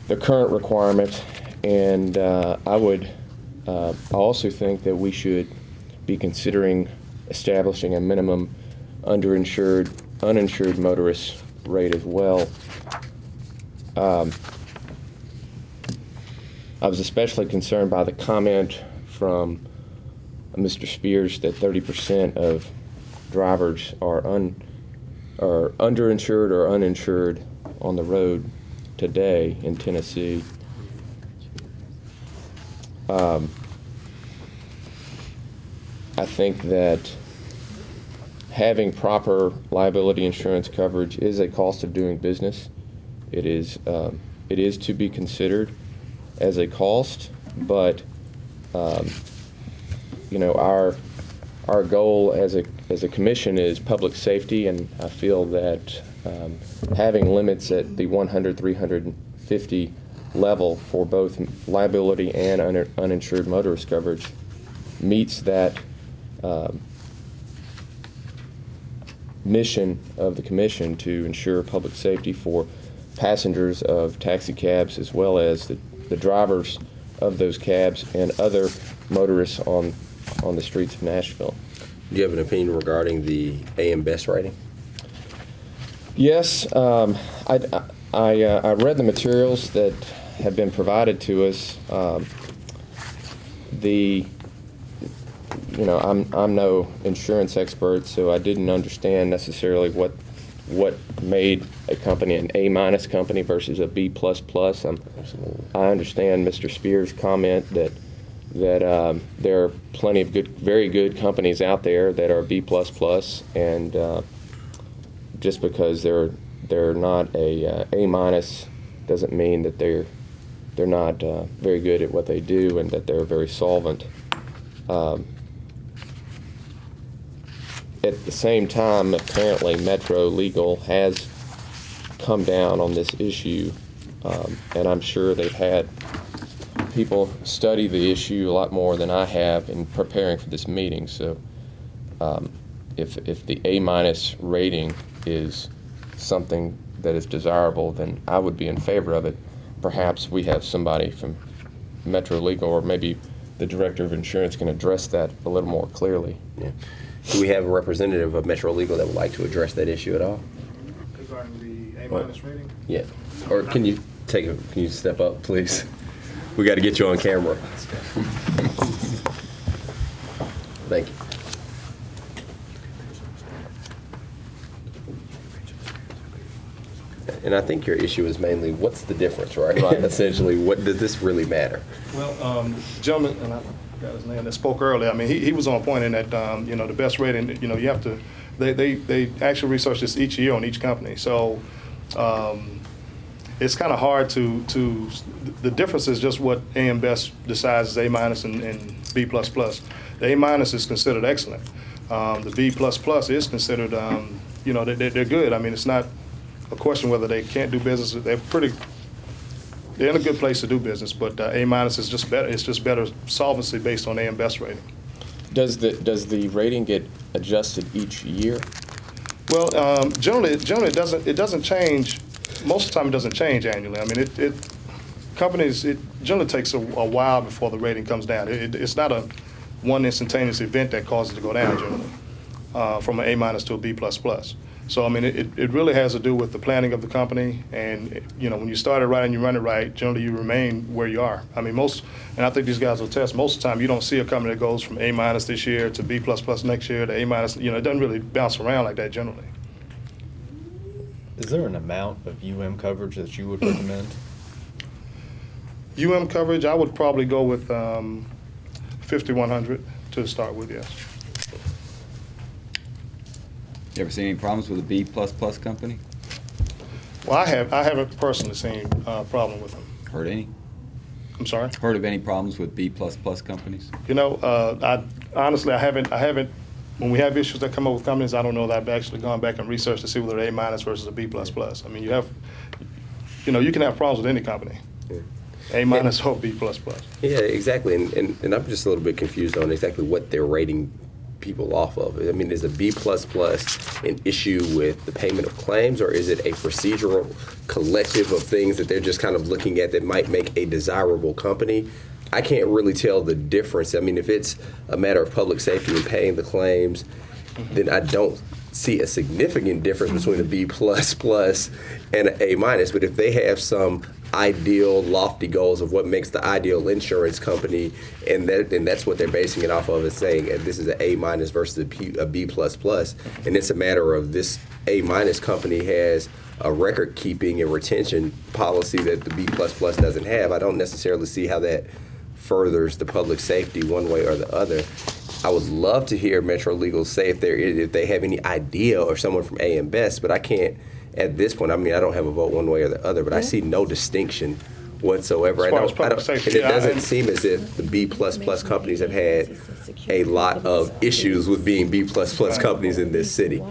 the current requirement, and I also think that we should be considering establishing a minimum uninsured motorist rate as well. I was especially concerned by the comment from Mr. Spears that 30% of drivers are underinsured or uninsured on the road today in Tennessee. I think that having proper liability insurance coverage is a cost of doing business. It is to be considered as a cost, but you know, our goal as a commission is public safety, and I feel that having limits at the 100, 350 level for both liability and uninsured motorist coverage meets that mission of the commission to ensure public safety for passengers of taxi cabs as well as the drivers of those cabs and other motorists on the streets of Nashville. Do you have an opinion regarding the AM Best rating? Yes, I read the materials that have been provided to us. You know, I'm no insurance expert, so I didn't understand necessarily what made a company an A- company versus a B++. I understand Mr. Spears' comment that there are plenty of very good companies out there that are B++, and just because they're not a A- doesn't mean that they're not very good at what they do and that they're very solvent. At the same time, apparently Metro Legal has come down on this issue, and I'm sure they've had people study the issue a lot more than I have in preparing for this meeting. So if the A- rating is something that is desirable, then I would be in favor of it. Perhaps we have somebody from Metro Legal, or maybe the Director of Insurance, can address that a little more clearly. Yeah. Do we have a representative of Metro Legal that would like to address that issue at all? Regarding the A- rating? Yeah. Or can you step up, please? We got to get you on camera. Thank you. And I think your issue is mainly what's the difference, right? Essentially, what does this really matter? Well, gentlemen, and forgot his name, that spoke earlier. I mean, he was on point in that, the best rating, you have to, they actually research this each year on each company. So it's kind of hard the difference is just what AM Best decides is A- and B++. The A- is considered excellent. The B++ is considered, they're good. I mean, it's not a question whether they can't do business. They're in a good place to do business, but A- is just better. It's just better solvency based on AM Best rating. Does the rating get adjusted each year? Well, generally it doesn't change. Most of the time, it doesn't change annually. I mean, it generally takes a while before the rating comes down. It's not a one instantaneous event that causes it to go down generally, from an A- to a B++. So, I mean, it really has to do with the planning of the company, and, when you start it right and you run it right, generally you remain where you are. I mean, and I think these guys will test, most of the time you don't see a company that goes from A- this year to B++ next year to A-, it doesn't really bounce around like that generally. Is there an amount of UM coverage that you would recommend? UM coverage, I would probably go with 5,100 to start with, yes. You ever seen any problems with a B++ company? Well, I haven't personally seen a problem with them. Heard any? I'm sorry? Heard of any problems with B++ companies? I honestly haven't. When we have issues that come up with companies, I don't know that I've actually gone back and researched to see whether they're A- versus a B++. I mean, you can have problems with any company. Yeah. A- or B++. Yeah, exactly. And I'm just a little bit confused on exactly what they're rating people off of. I mean, is a B++ an issue with the payment of claims, or is it a procedural collective of things that they're just kind of looking at that might make a desirable company? I can't really tell the difference. I mean, if it's a matter of public safety and paying the claims, then I don't see a significant difference between a B++ and an A-. But if they have some ideal, lofty goals of what makes the ideal insurance company, and that's what they're basing it off of, is saying this is an A- versus a B++, and it's a matter of this A- company has a record-keeping and retention policy that the B++ doesn't have, I don't necessarily see how that furthers the public safety one way or the other. I would love to hear Metro Legal say if they have any idea, or someone from AM Best, but I can't at this point. I mean, I don't have a vote one way or the other, but I see no distinction whatsoever. As far as public safety, and it doesn't seem as if the B++ companies have had a lot of issues with being B++ companies in this city.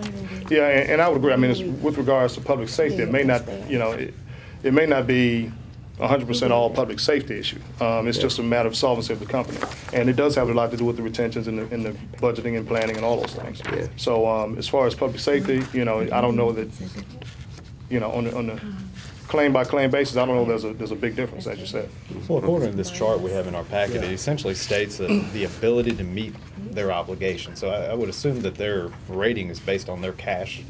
Yeah, and I would agree. I mean, with regards to public safety, it may not, it may not be 100% all public safety issue. It's just a matter of solvency of the company, and it does have a lot to do with the retentions and the budgeting and planning and all those things. Yeah. So as far as public safety, I don't know that, on the claim by claim basis, I don't know there's a big difference, as you said. Well, according to this chart we have in our packet, it essentially states that the ability to meet their obligation. So I would assume that their rating is based on their cash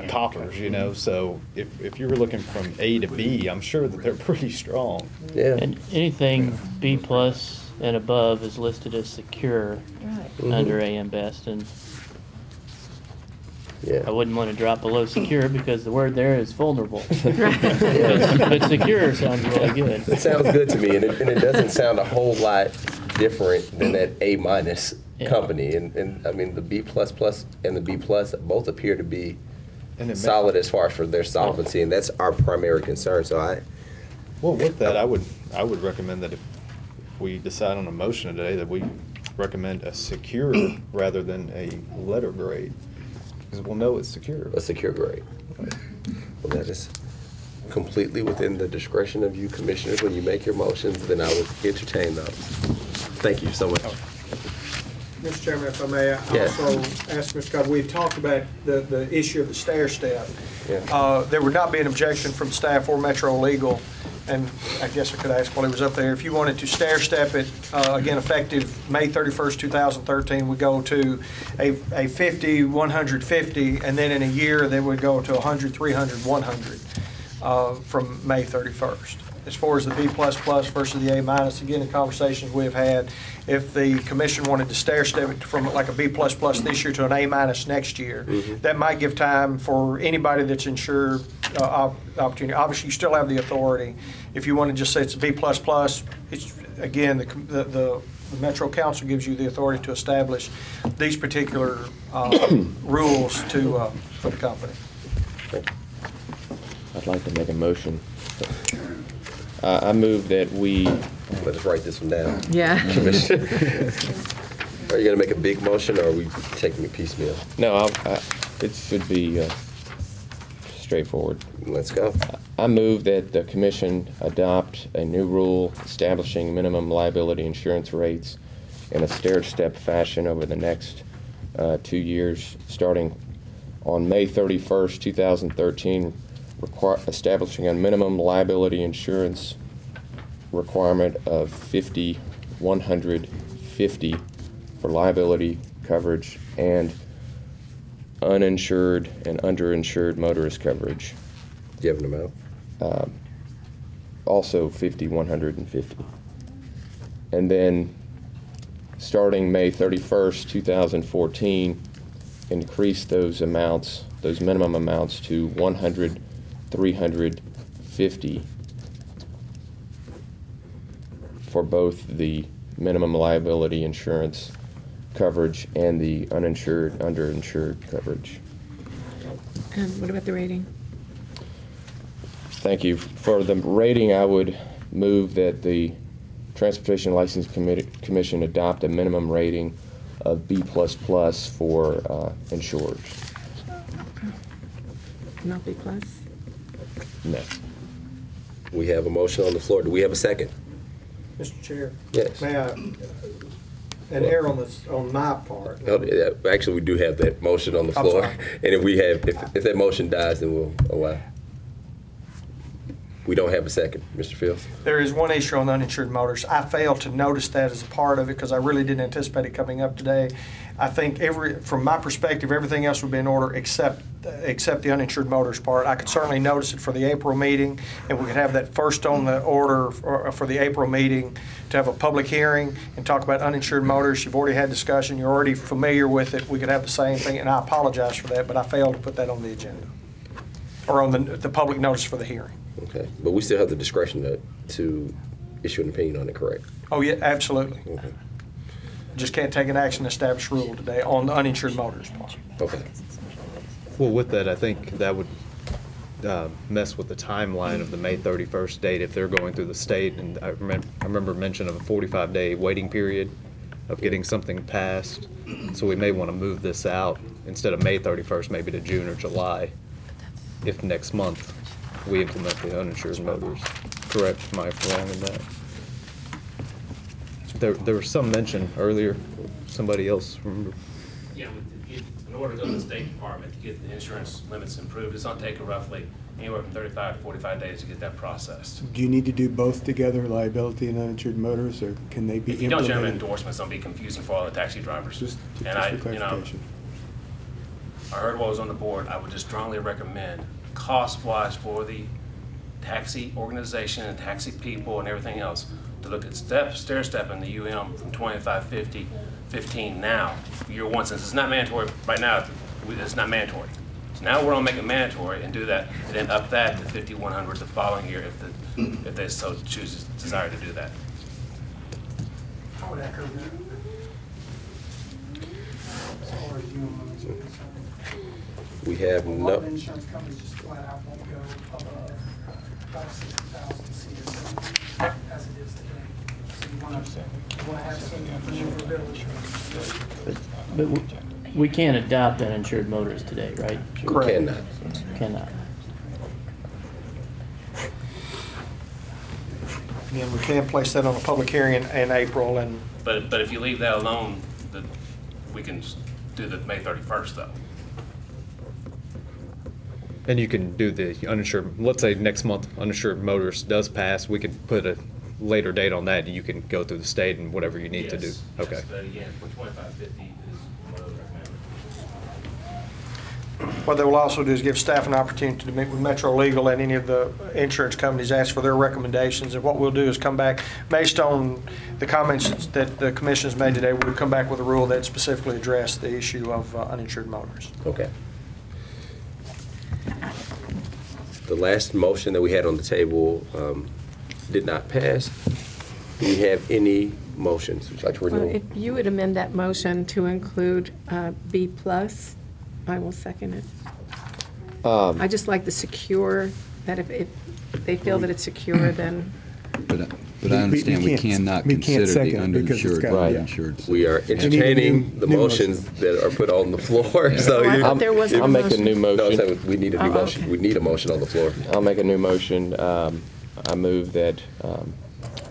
coffers, So if you were looking from A to B, I'm sure that they're pretty strong. Yeah. And anything B+ and above is listed as secure under AM Best, and I wouldn't want to drop below secure because the word there is vulnerable. But secure sounds really good. It sounds good to me, and it doesn't sound a whole lot different than that A- company. And I mean, the B++ and the B+ both appear to be solid as far as for their solvency, and that's our primary concern. So well, with that, I would recommend that if we decide on a motion today, that we recommend a secure rather than a letter grade, because we'll know it's secure. A secure grade. Well, that is completely within the discretion of you commissioners. When you make your motions, then I would entertain those. Thank you so much. Mr. Chairman, if I may, I also ask Mr. Cobb, we've talked about the issue of the stair step. Yeah. There would not be an objection from staff or Metro Legal, and I guess I could ask while he was up there, if you wanted to stair step it, again, effective May 31st, 2013, we go to a 50, 100, 50, and then in a year they would go to 100, 300, 100 from May 31st. As far as the B++ versus the A-, again, in conversations we have had, if the commission wanted to stair step it from like a B++ this year to an A- next year, that might give time for anybody that's insured opportunity. Obviously, you still have the authority. If you want to just say it's a B++, it's, again, the the Metro Council gives you the authority to establish these particular rules for the company. I'd like to make a motion. I move that we. Let's write this one down. Yeah. Are you going to make a big motion, or are we taking it piecemeal? No, it should be straightforward. Let's go. I move that the commission adopt a new rule establishing minimum liability insurance rates in a stair-step fashion over the next 2 years, starting on May 31st, 2013, establishing a minimum liability insurance requirement of $150 for liability coverage and uninsured and underinsured motorist coverage. Do you have an amount? Also $150. And then starting May 31st, 2014, increase those amounts, those minimum amounts to $100, $350 for both the minimum liability insurance coverage and the uninsured, underinsured coverage. And what about the rating? Thank you. For the rating, I would move that the Transportation License Commission adopt a minimum rating of B++ for insurers. Not B+? No. We have a motion on the floor. Do we have a second? Mr. Chair? Yes. May I, an error on my part. Actually, we do have that motion on the I'm floor. sorry. And if that motion dies, then we'll allow. We don't have a second, Mr. Fields. There is one issue on uninsured motors. I failed to notice that as a part of it because I really didn't anticipate it coming up today. I think from my perspective, everything else would be in order except the uninsured motors part. I could certainly notice it for the April meeting, and we could have that first on the order for the April meeting to have a public hearing and talk about uninsured motors. You've already had discussion. You're already familiar with it. We could have the same thing, and I apologize for that, but I failed to put that on the agenda or on the public notice for the hearing. Okay, but we still have the discretion to issue an opinion on it, correct? Oh, yeah, absolutely. Okay. Just can't take an action to establish rule today on the uninsured motors part. Okay. Well, with that, I think that would mess with the timeline of the May 31st date if they're going through the state. And I remember mention of a 45-day waiting period of getting something passed. So we may want to move this out instead of May 31st, maybe to June or July, if next month we implement the uninsured motors. Correct? Am I wrong in that? There was some mention earlier. Somebody else remember? Yeah, in order to go to the State Department to get the insurance limits improved, it's going to take roughly anywhere from 35 to 45 days to get that processed. Do you need to do both together, liability and uninsured motors, or can they be If you don't implemented? have endorsements, it'll be confusing for all the taxi drivers. Just for I clarification. heard what was on the board. I would just strongly recommend, cost-wise for the taxi organization and taxi people and everything else, to look at stair-step in the UM from 2550, 15 now, year one, since it's not mandatory right now. It's not mandatory. So now we're gonna make it mandatory and do that, and then up that to 5100 the following year if they so desire to do that. I would echo that. As far as UM limits are concerned. We have A lot of no. insurance companies just flat out won't go above about 60,000 CSM as it is today. So you want to have some maneuverability. But we can't adopt uninsured motorists today, right? We cannot. Cannot. Again, we can place that on a public hearing in April, and But if you leave that alone, we can do the May 31st though. And you can do the uninsured, let's say next month uninsured motorist does pass, we could put a later date on that. You can go through the state and whatever you need to do. Okay. But again, for 2550 is what I would recommend. what they will also do is give staff an opportunity to meet with Metro Legal and any of the insurance companies, ask for their recommendations. And what we'll do is come back, based on the comments that the commission has made today, we'll come back with a rule that specifically addresses the issue of uninsured motorists. Okay. The last motion that we had on the table did not pass. Do we have any motions? Would you like to Well, renew? if you would amend that motion to include B+, I will second it. I just like the secure, that if they feel that it's secure, then. But I understand we cannot consider the underinsured Right. right. Insured. We are entertaining the motions that are put on the floor. So I thought there was a I'll make a motion. new motion. No, we need a new Oh, motion. okay. We need a motion on the floor. I'll make a new motion. I move that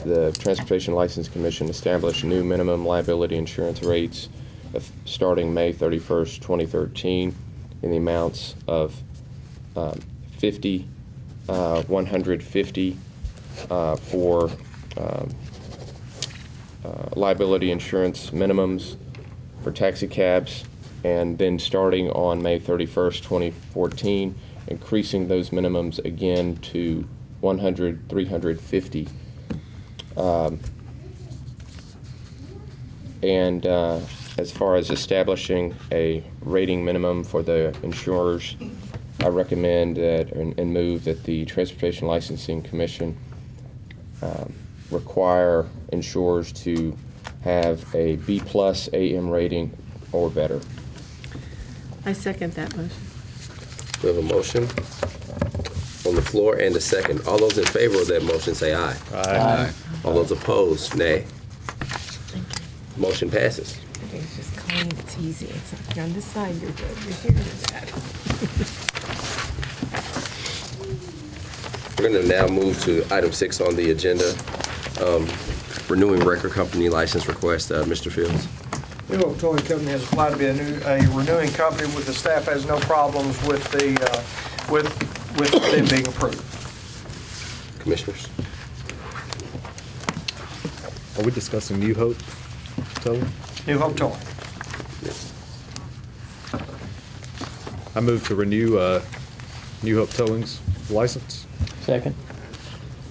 the Transportation License Commission establish new minimum liability insurance rates starting May 31st, 2013 in the amounts of 50, 150 for liability insurance minimums for taxi cabs, and then starting on May 31st, 2014, increasing those minimums again to 100, 350. And as far as establishing a rating minimum for the insurers, I recommend that and move that the Transportation Licensing Commission require insurers to have a B+ AM rating or better. I second that motion. We have a motion on the floor and a second. All those in favor of that motion say aye. Aye. All those opposed, nay. Motion passes. Okay, it's just calling it's easy. It's like you're on this side, you're good. You're here, you're bad. We're going to now move to item 6 on the agenda, renewing record company license request. Mr. Fields. New Hope Towing Company has applied to be a renewing company. With the staff has no problems with them being approved. Commissioners. Are we discussing New Hope Towing? New Hope Towing. I move to renew New Hope Towing's license. Second.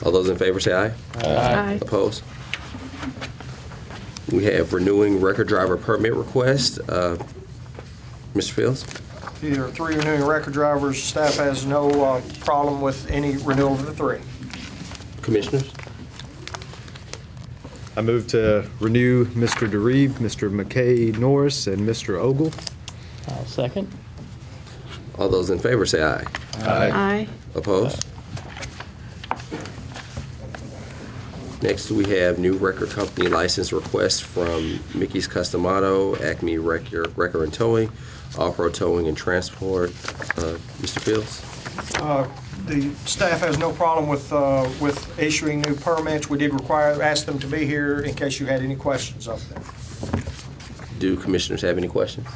All those in favor say aye. Aye. Opposed? We have renewing record driver permit request. Mr. Fields? There are 3 renewing record drivers. Staff has no problem with any renewal of the 3. Commissioners? I move to renew Mr. DeReeve, Mr. McKay Norris, and Mr. Ogle. I'll second. All those in favor say aye. Aye. Opposed? Next, we have new record company license request from Mickey's Custom Auto, Acme Wrecker and Towing, All-Pro Towing and Transport. Mr. Fields? The staff has no problem with issuing new permits. We did ask them to be here in case you had any questions of them. Do commissioners have any questions?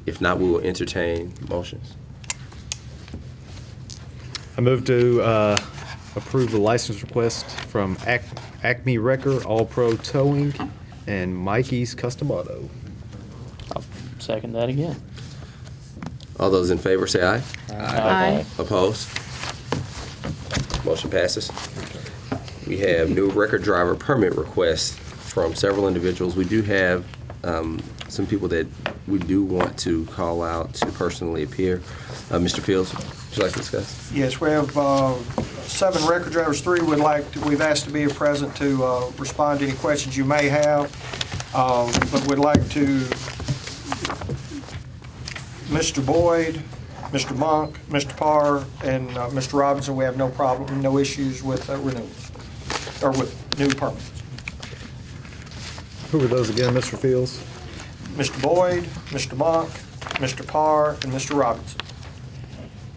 If not, we will entertain motions. I move to approve the license request from Acme Wrecker, All Pro Towing, and Mikey's Custom Auto. I'll second that again. All those in favor say aye. Aye. Opposed? Motion passes. We have new record driver permit requests from several individuals. We do have some people that we do want to call out to personally appear. Mr. Fields, would you like to discuss? Yes, we have 7 record drivers. 3 we've asked to be present to respond to any questions you may have. But we'd like to Mr. Boyd, Mr. Monk, Mr. Parr, and Mr. Robinson. We have no problem, no issues with renewals or with new permits. Who were those again, Mr. Fields? Mr. Boyd, Mr. Monk, Mr. Parr, and Mr. Robinson.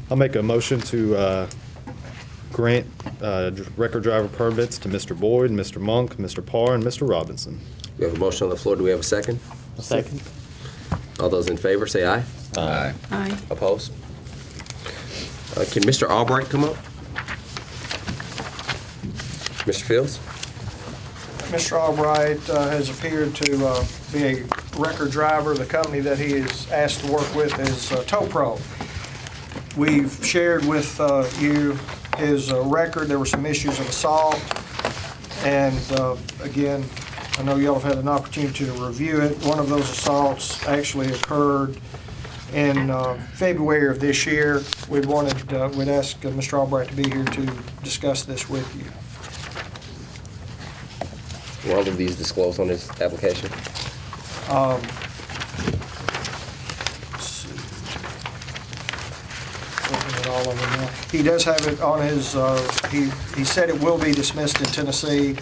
I'll make a motion to grant record driver permits to Mr. Boyd, Mr. Monk, Mr. Parr, and Mr. Robinson. We have a motion on the floor. Do we have a second? A second. All those in favor say aye. Aye. Aye. Opposed? Can Mr. Albright come up? Mr. Fields? Mr. Albright has appeared to be a record driver. The company that he is asked to work with is TowPro. We've shared with you his record. There were some issues of assault. And again, I know y'all have had an opportunity to review it. One of those assaults actually occurred in February of this year. We'd ask Mr. Albright to be here to discuss this with you. Were all of these disclosed on his application? Let's see. Looking at all of them now. He does have it on his, he said it will be dismissed in Tennessee.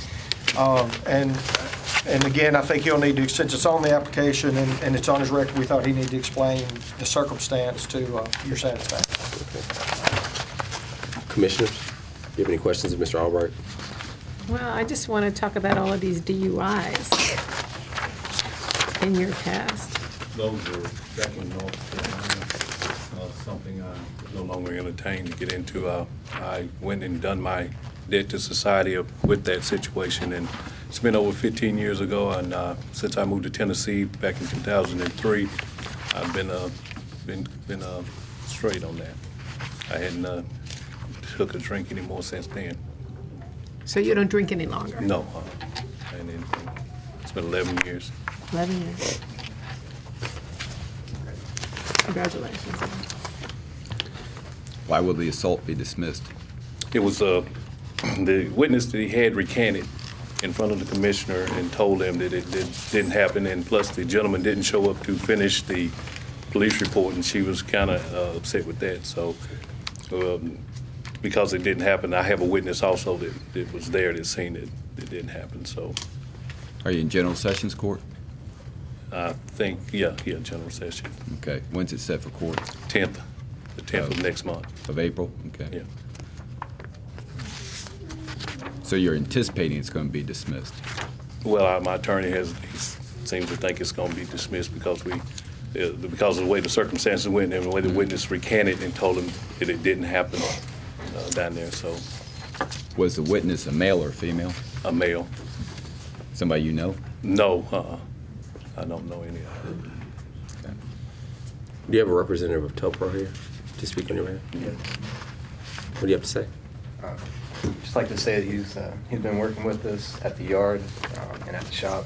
And again, I think he'll need to, since it's on the application and it's on his record, we thought he needed to explain the circumstance to your satisfaction. Okay. Commissioners, do you have any questions of Mr. Albright? Well, I just want to talk about all of these DUIs in your past. Those are back in North Carolina, something I no longer entertain to get into. I went and done my debt to society with that situation, and it's been over 15 years ago, and since I moved to Tennessee back in 2003, I've been straight on that. I hadn't took a drink anymore since then. So you don't drink any longer? No, and it's been 11 years. 11 years. Congratulations. Why will the assault be dismissed? It was the witness that he had recanted in front of the commissioner and told him that it didn't happen, and plus the gentleman didn't show up to finish the police report, and she was kind of upset with that. So because it didn't happen, I have a witness also that was there that seen it didn't happen. So Are you in general sessions court? I think, yeah, general session. Okay. When's it set for court? 10th, the 10th of next month. Of April? Okay. Yeah. So you're anticipating it's going to be dismissed? Well, my attorney he seems to think it's going to be dismissed because because of the way the circumstances went and the way the witness recanted and told him that it didn't happen down there. So. Was the witness a male or female? A male. Somebody you know? No, I don't know any of them. Okay. Do you have a representative of TOPRO here to speak on your behalf? Yeah. What do you have to say? Just like to say that he's been working with us at the yard and at the shop,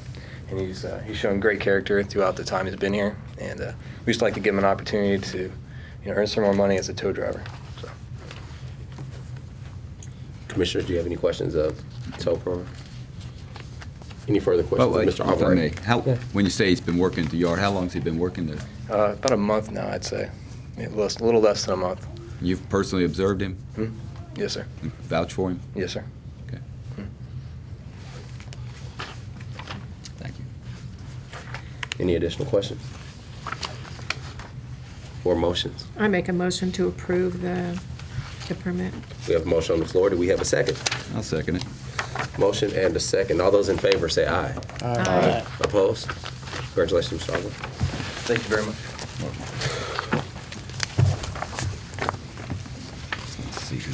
and he's shown great character throughout the time he's been here. And we just like to give him an opportunity to, earn some more money as a tow driver. So. Commissioners, do you have any questions of TOPRO? Any further questions of Mr. Albright? When you say he's been working at the yard, how long has he been working there? About a month now, I'd say. A little less than a month. You've personally observed him? Yes, sir. Vouch for him? Yes, sir. Okay. Thank you. Any additional questions? Or motions? I make a motion to approve the permit. We have a motion on the floor. Do we have a second? I'll second it. Motion and a second. All those in favor say aye. Aye. Opposed? Congratulations, Mr. Albright. Thank you very much.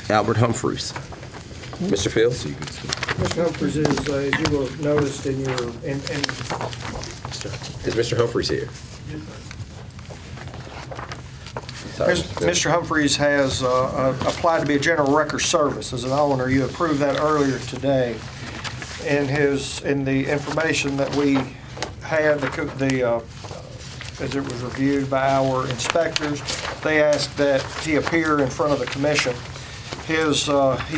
Albert Humphreys. Mr. Fields? Mr. Humphreys is, as you will have noticed in your, Is Mr. Humphreys here? Mr. Humphreys has applied to be a general record service as an owner. You approved that earlier today. In the information that we had, as it was reviewed by our inspectors, they asked that he appear in front of the commission. He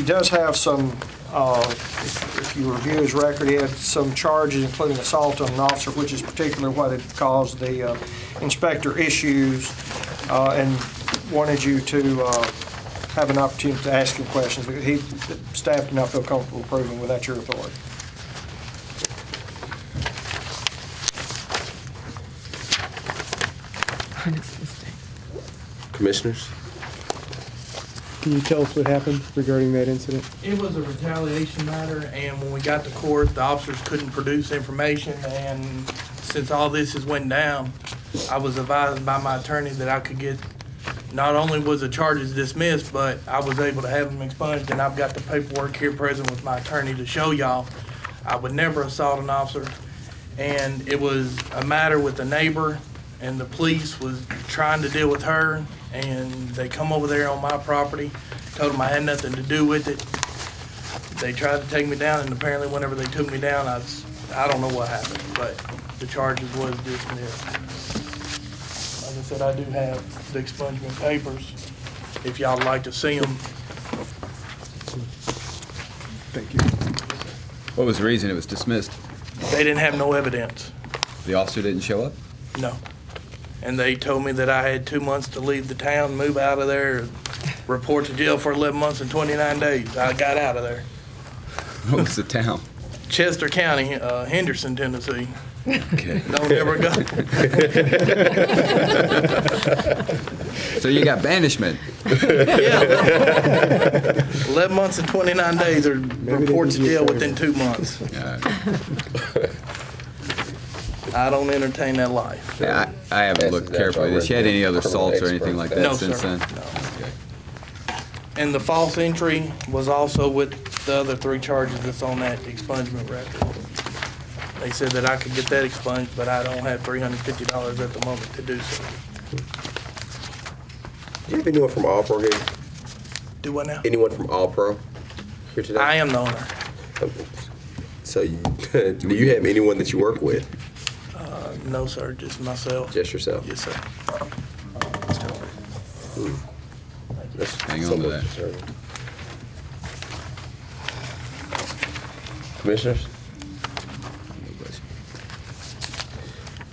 does have some, if you review his record, he had some charges, including assault on an officer, which is particularly what had caused the inspector issues, and wanted you to have an opportunity to ask him questions. Staff did not feel comfortable approving without your authority. Commissioners? Can you tell us what happened regarding that incident? It was a retaliation matter, and when we got to court, the officers couldn't produce information, and since all this has went down, I was advised by my attorney that I could get, not only was the charges dismissed, but I was able to have them expunged, and I've got the paperwork here present with my attorney to show y'all. I would never assault an officer, and it was a matter with a neighbor, and the police was trying to deal with her, and they come over there on my property, told them I had nothing to do with it. They tried to take me down, and apparently whenever they took me down, I don't know what happened, but the charges was dismissed. Like I said, I do have the expungement papers, if y'all would like to see them. Thank you. What was the reason it was dismissed? They didn't have no evidence. The officer didn't show up? No. And they told me that I had 2 months to leave the town, move out of there, report to jail for 11 months and 29 days. I got out of there. What was the town? Chester County, Henderson, Tennessee. Okay. Don't ever go. So you got banishment? Yeah. 11 months and 29 days or report to jail within 2 months. I don't entertain that life. Yeah, I haven't looked carefully. Has she had any other assaults or anything like that No, since sir. then? No. Okay. And the false entry was also with the other 3 charges that's on that expungement record. They said that I could get that expunged, but I don't have $350 at the moment to do so. Do you have anyone from All Pro here? Do what now? Anyone from All Pro here today? I am the owner. So do you have anyone that you work with? No, sir, just myself. Just yourself? Yes, sir. Hang on to that. Commissioners?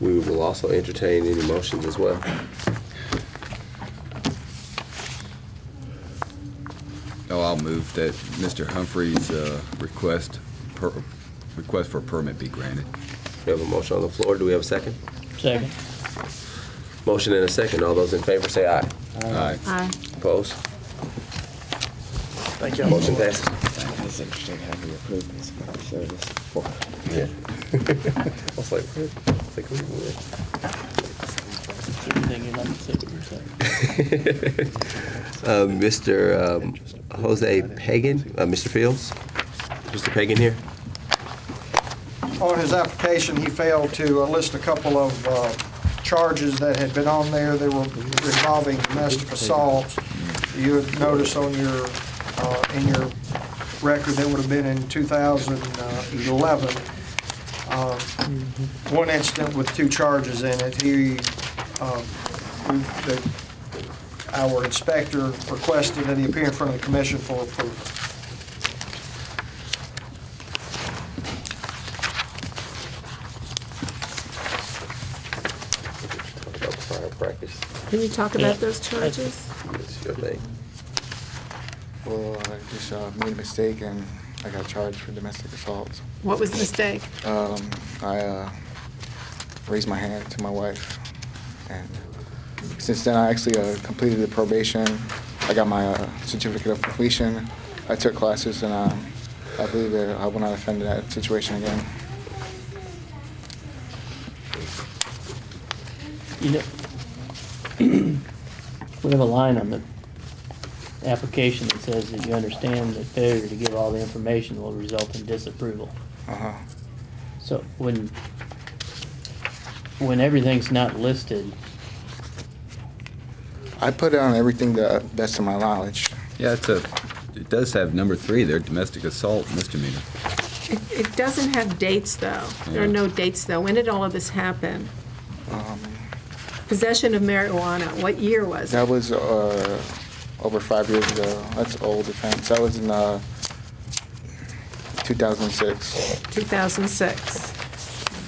We will also entertain any motions as well. Oh, I'll move that Mr. Humphrey's request for a permit be granted. We have a motion on the floor. Do we have a second? Second. Motion and a second. All those in favor say aye. Aye. Aye. Opposed? Thank you. Motion passes. It's interesting how we approved this service before. Yeah. I was like, what? It's like, we would. Everything you'd like to say for yourself. Mr. Jose Pagan, Mr. Fields? Mr. Pagan here? On his application, he failed to list a couple of charges that had been on there. They were involving domestic assault. You would notice on your, in your record, that would have been in 2011. One incident with 2 charges in it. Our inspector requested that he appear in front of the commission for approval. Can you talk about those charges? It's your thing. Well, I just made a mistake and I got charged for domestic assault. What was the mistake? I raised my hand to my wife, and since then I actually completed the probation. I got my certificate of completion. I took classes, and I believe that I will not offend in that situation again. You know, we have a line on the application that says that you understand that failure to give all the information will result in disapproval. Uh-huh. So when everything's not listed, I put it on everything to the best of my knowledge. Yeah, it does have number 3 there, domestic assault misdemeanor. It doesn't have dates, though. There are no dates, though. When did all of this happen? Possession of marijuana, what year was it? That was over 5 years ago. That's old offense. That was in 2006. 2006.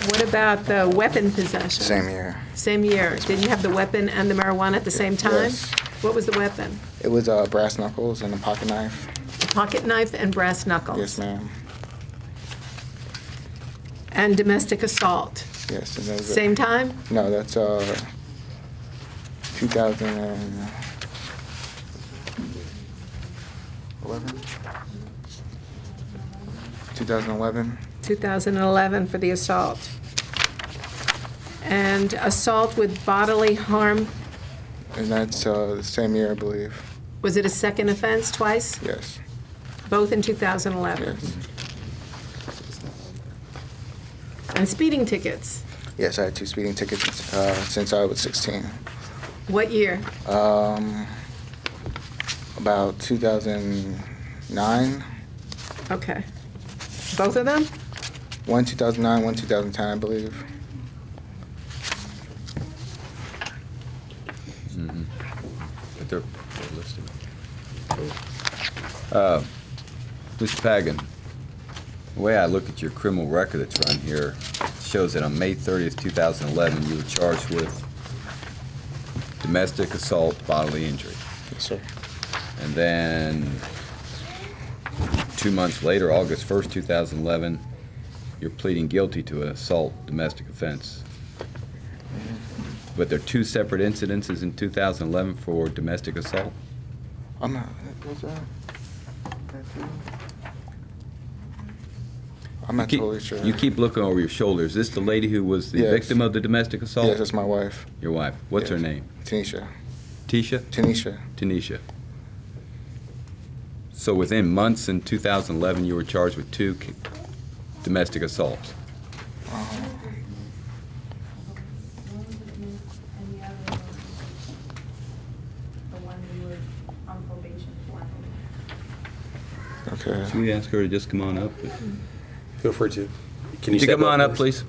What about the weapon possession? Same year. Same year. Did you have the weapon and the marijuana at the same time? Yes. What was the weapon? It was brass knuckles and a pocket knife. A pocket knife and brass knuckles? Yes, ma'am. And domestic assault? Yes. And that was Same time? No, that's 2011. 2011. 2011 for the assault. And assault with bodily harm, And that's the same year, I believe. was it a second offense twice? Yes. Both in 2011? Yes. And speeding tickets, Yes, I had 2 speeding tickets since I was 16. what year? About 2009. Okay. Both of them? One 2009, one 2010, I believe. Mm-hmm. But they're listed. Mr. Pagan, The way I look at your criminal record that's run here, it shows that on May 30th, 2011, you were charged with domestic assault, bodily injury. Yes, sir. And then 2 months later, August 1st, 2011, you're pleading guilty to an assault domestic offense. But there are 2 separate incidences in 2011 for domestic assault? I'm not. What's that? I'm not totally sure. You keep looking over your shoulder. Is this the lady who was the Yes. victim of the domestic assault? Yes, that's my wife. Your wife. What's her name? Tanisha. Tisha? Tanisha. Tanisha. So within months in 2011, you were charged with 2 domestic assaults. Okay. Should we ask her to just come on up? Feel free to. Can Would you step come on up, please?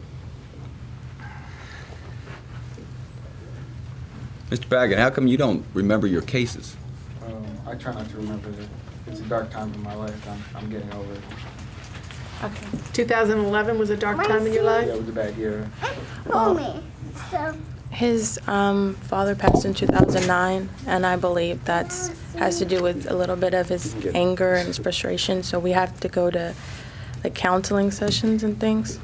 Mr. Baggett, how come you don't remember your cases? I try not to remember it. It's a dark time in my life. I'm getting over it. Okay. 2011 was a dark time in your life? Yeah, it was a bad year. His father passed in 2009, and I believe that has to do with a little bit of his anger and his frustration. So we have to go to like counseling sessions and things.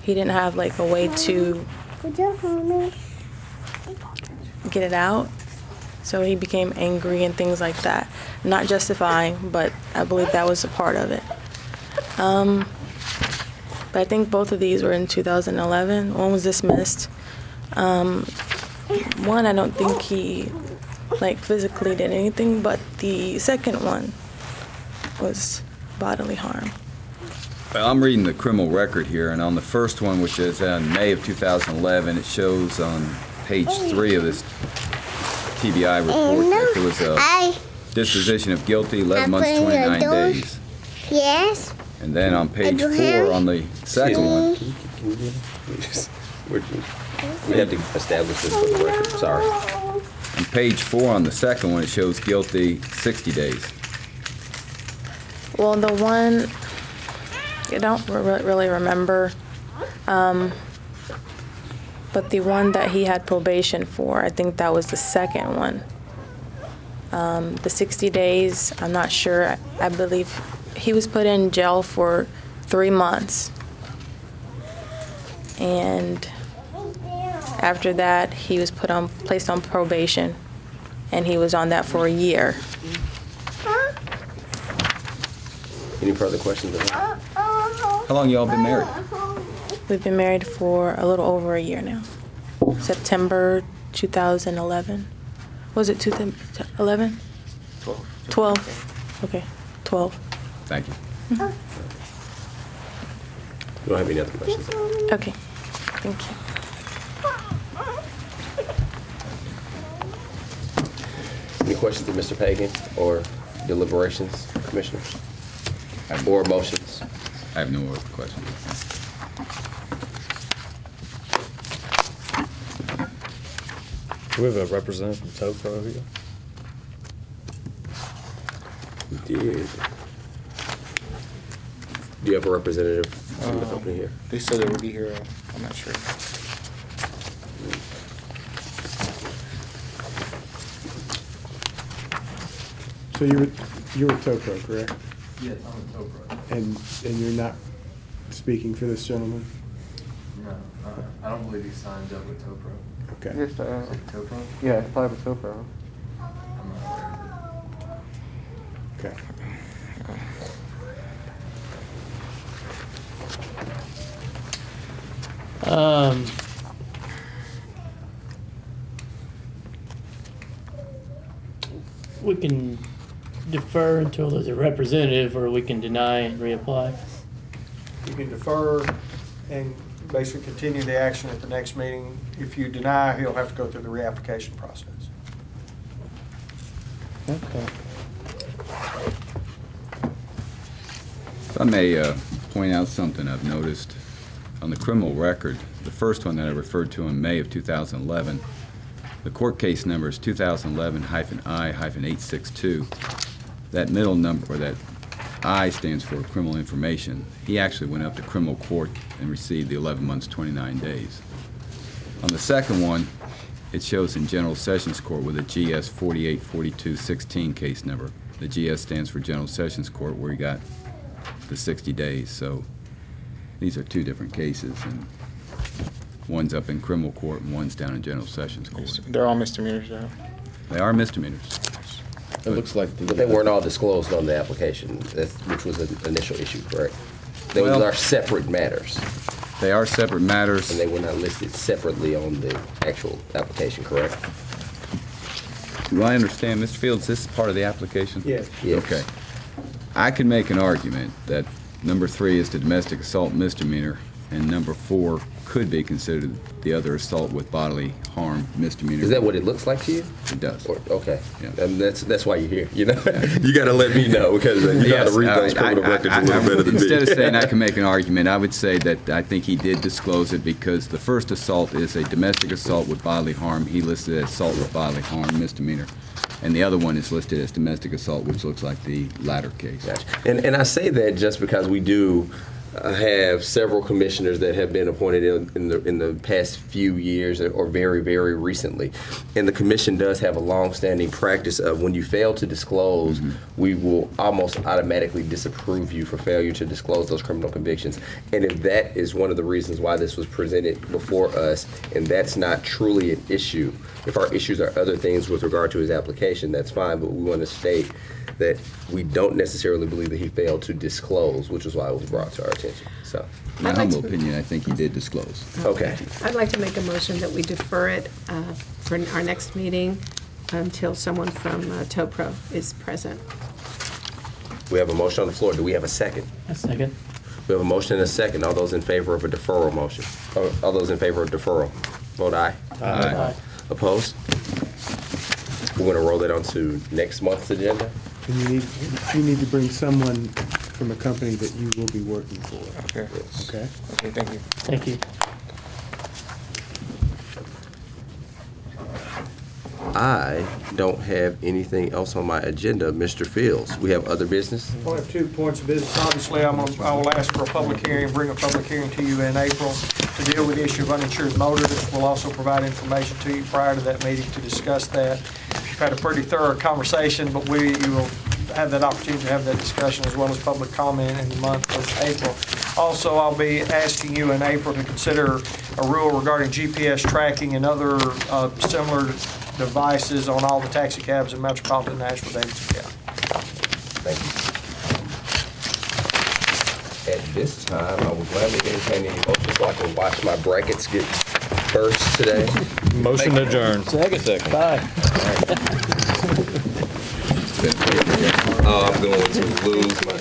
He didn't have like a way to get it out, so he became angry and things like that. Not justifying, but I believe that was a part of it. But I think both of these were in 2011. One was dismissed. One, I don't think he like physically did anything, but the second one was bodily harm. Well, I'm reading the criminal record here, and on the first one, which is in May of 2011, it shows on page 3 of this TBI report that there was a disposition of guilty, 11 months, 29 days. Yes. And then on page 4 on the second one, We have to establish this for the record. Sorry. on page 4 on the second one, it shows guilty, 60 days. Well, the one I don't really remember, but the one that he had probation for, I think that was the second one. The 60 days, I'm not sure. I believe he was put in jail for 3 months. And after that, he was placed on probation, and he was on that for a year. Any further questions? How long y'all been married? We've been married for a little over a year now. September 2011. Was it 2011? 12. Okay, 12. Thank you. Mhm. You don't have any other questions? Okay, thank you. Any questions of Mr. Pagan or deliberations, commissioners? Or motions? I have no other questions. Do we have a representative from TOPRO here? We did. Do you have a representative from the company here? They said they would be here. I'm not sure. So you're with TOPRO, correct? Yes, I'm with TOPRO. And you're not speaking for this gentleman? No, I don't believe he signed up with TOPRO. Okay. Yes, TOPRO? yeah, I applied with TOPRO. I'm not aware of it. Okay. We can defer until there's a representative, or we can deny and reapply. You can defer and basically continue the action at the next meeting. If you deny, he'll have to go through the reapplication process. Okay. If I may point out something I've noticed on the criminal record, the first one that I referred to in May of 2011, the court case number is 2011-I-862. That middle number, or that I stands for criminal information. He actually went up to criminal court and received the 11 months, 29 days. On the second one, it shows in General Sessions Court with a GS 484216 case number. The GS stands for General Sessions Court, where he got the 60 days. So these are two different cases, and one's up in criminal court and one's down in General Sessions Court. They're all misdemeanors, though. They are misdemeanors. It looks like, but they weren't all disclosed on the application, which was an initial issue, correct? Those are separate matters. They are separate matters. And they were not listed separately on the actual application, correct? Do I understand, Mr. Fields, this is part of the application? Yes. Okay. I can make an argument that number 3 is the domestic assault misdemeanor, and number 4 could be considered the other assault with bodily harm misdemeanor. Is that what it looks like to you? It does. Okay. Yeah. And that's why you're here. You know, you got to let me know, because you got to read those criminal records a little better than me. Instead of saying I can make an argument, I would say that I think he did disclose it, because the first assault is a domestic assault with bodily harm. He listed it as assault with bodily harm misdemeanor. And the other one is listed as domestic assault, which looks like the latter case. Gotcha. And I say that just because we do have several commissioners that have been appointed in the past few years or very, very recently. And the commission does have a long-standing practice of, when you fail to disclose, we will almost automatically disapprove you for failure to disclose those criminal convictions. And if that is one of the reasons why this was presented before us, and that's not truly an issue, if our issues are other things with regard to his application, that's fine, but we want to state that we don't necessarily believe that he failed to disclose, which is why it was brought to our attention. So, in my humble opinion, I think he did disclose. Okay. I'd like to make a motion that we defer it for our next meeting until someone from TOPRO is present. We have a motion on the floor. Do we have a second? A second. We have a motion and a second. All those in favor of a deferral motion? All those in favor of deferral, vote aye. Aye. Opposed? We're going to roll that on to next month's agenda. And you need to bring someone from a company that you will be working for. Okay. Okay? Okay, thank you. Thank you. I don't have anything else on my agenda. Mr. Fields, we have other business? I have 2 points of business. Obviously, I will ask for a public hearing, bring a public hearing to you in April to deal with the issue of uninsured motorists. We'll also provide information to you prior to that meeting to discuss that. You've had a pretty thorough conversation, but you will have that opportunity to have that discussion as well as public comment in the month of April. Also, I'll be asking you in April to consider a rule regarding GPS tracking and other similar devices on all the taxi cabs in metropolitan Nashville, Davidson County. Thank you. At this time, I will gladly entertain any motions so I can watch my brackets get burst today. Motion adjourned. Second. Bye. I'm going to lose my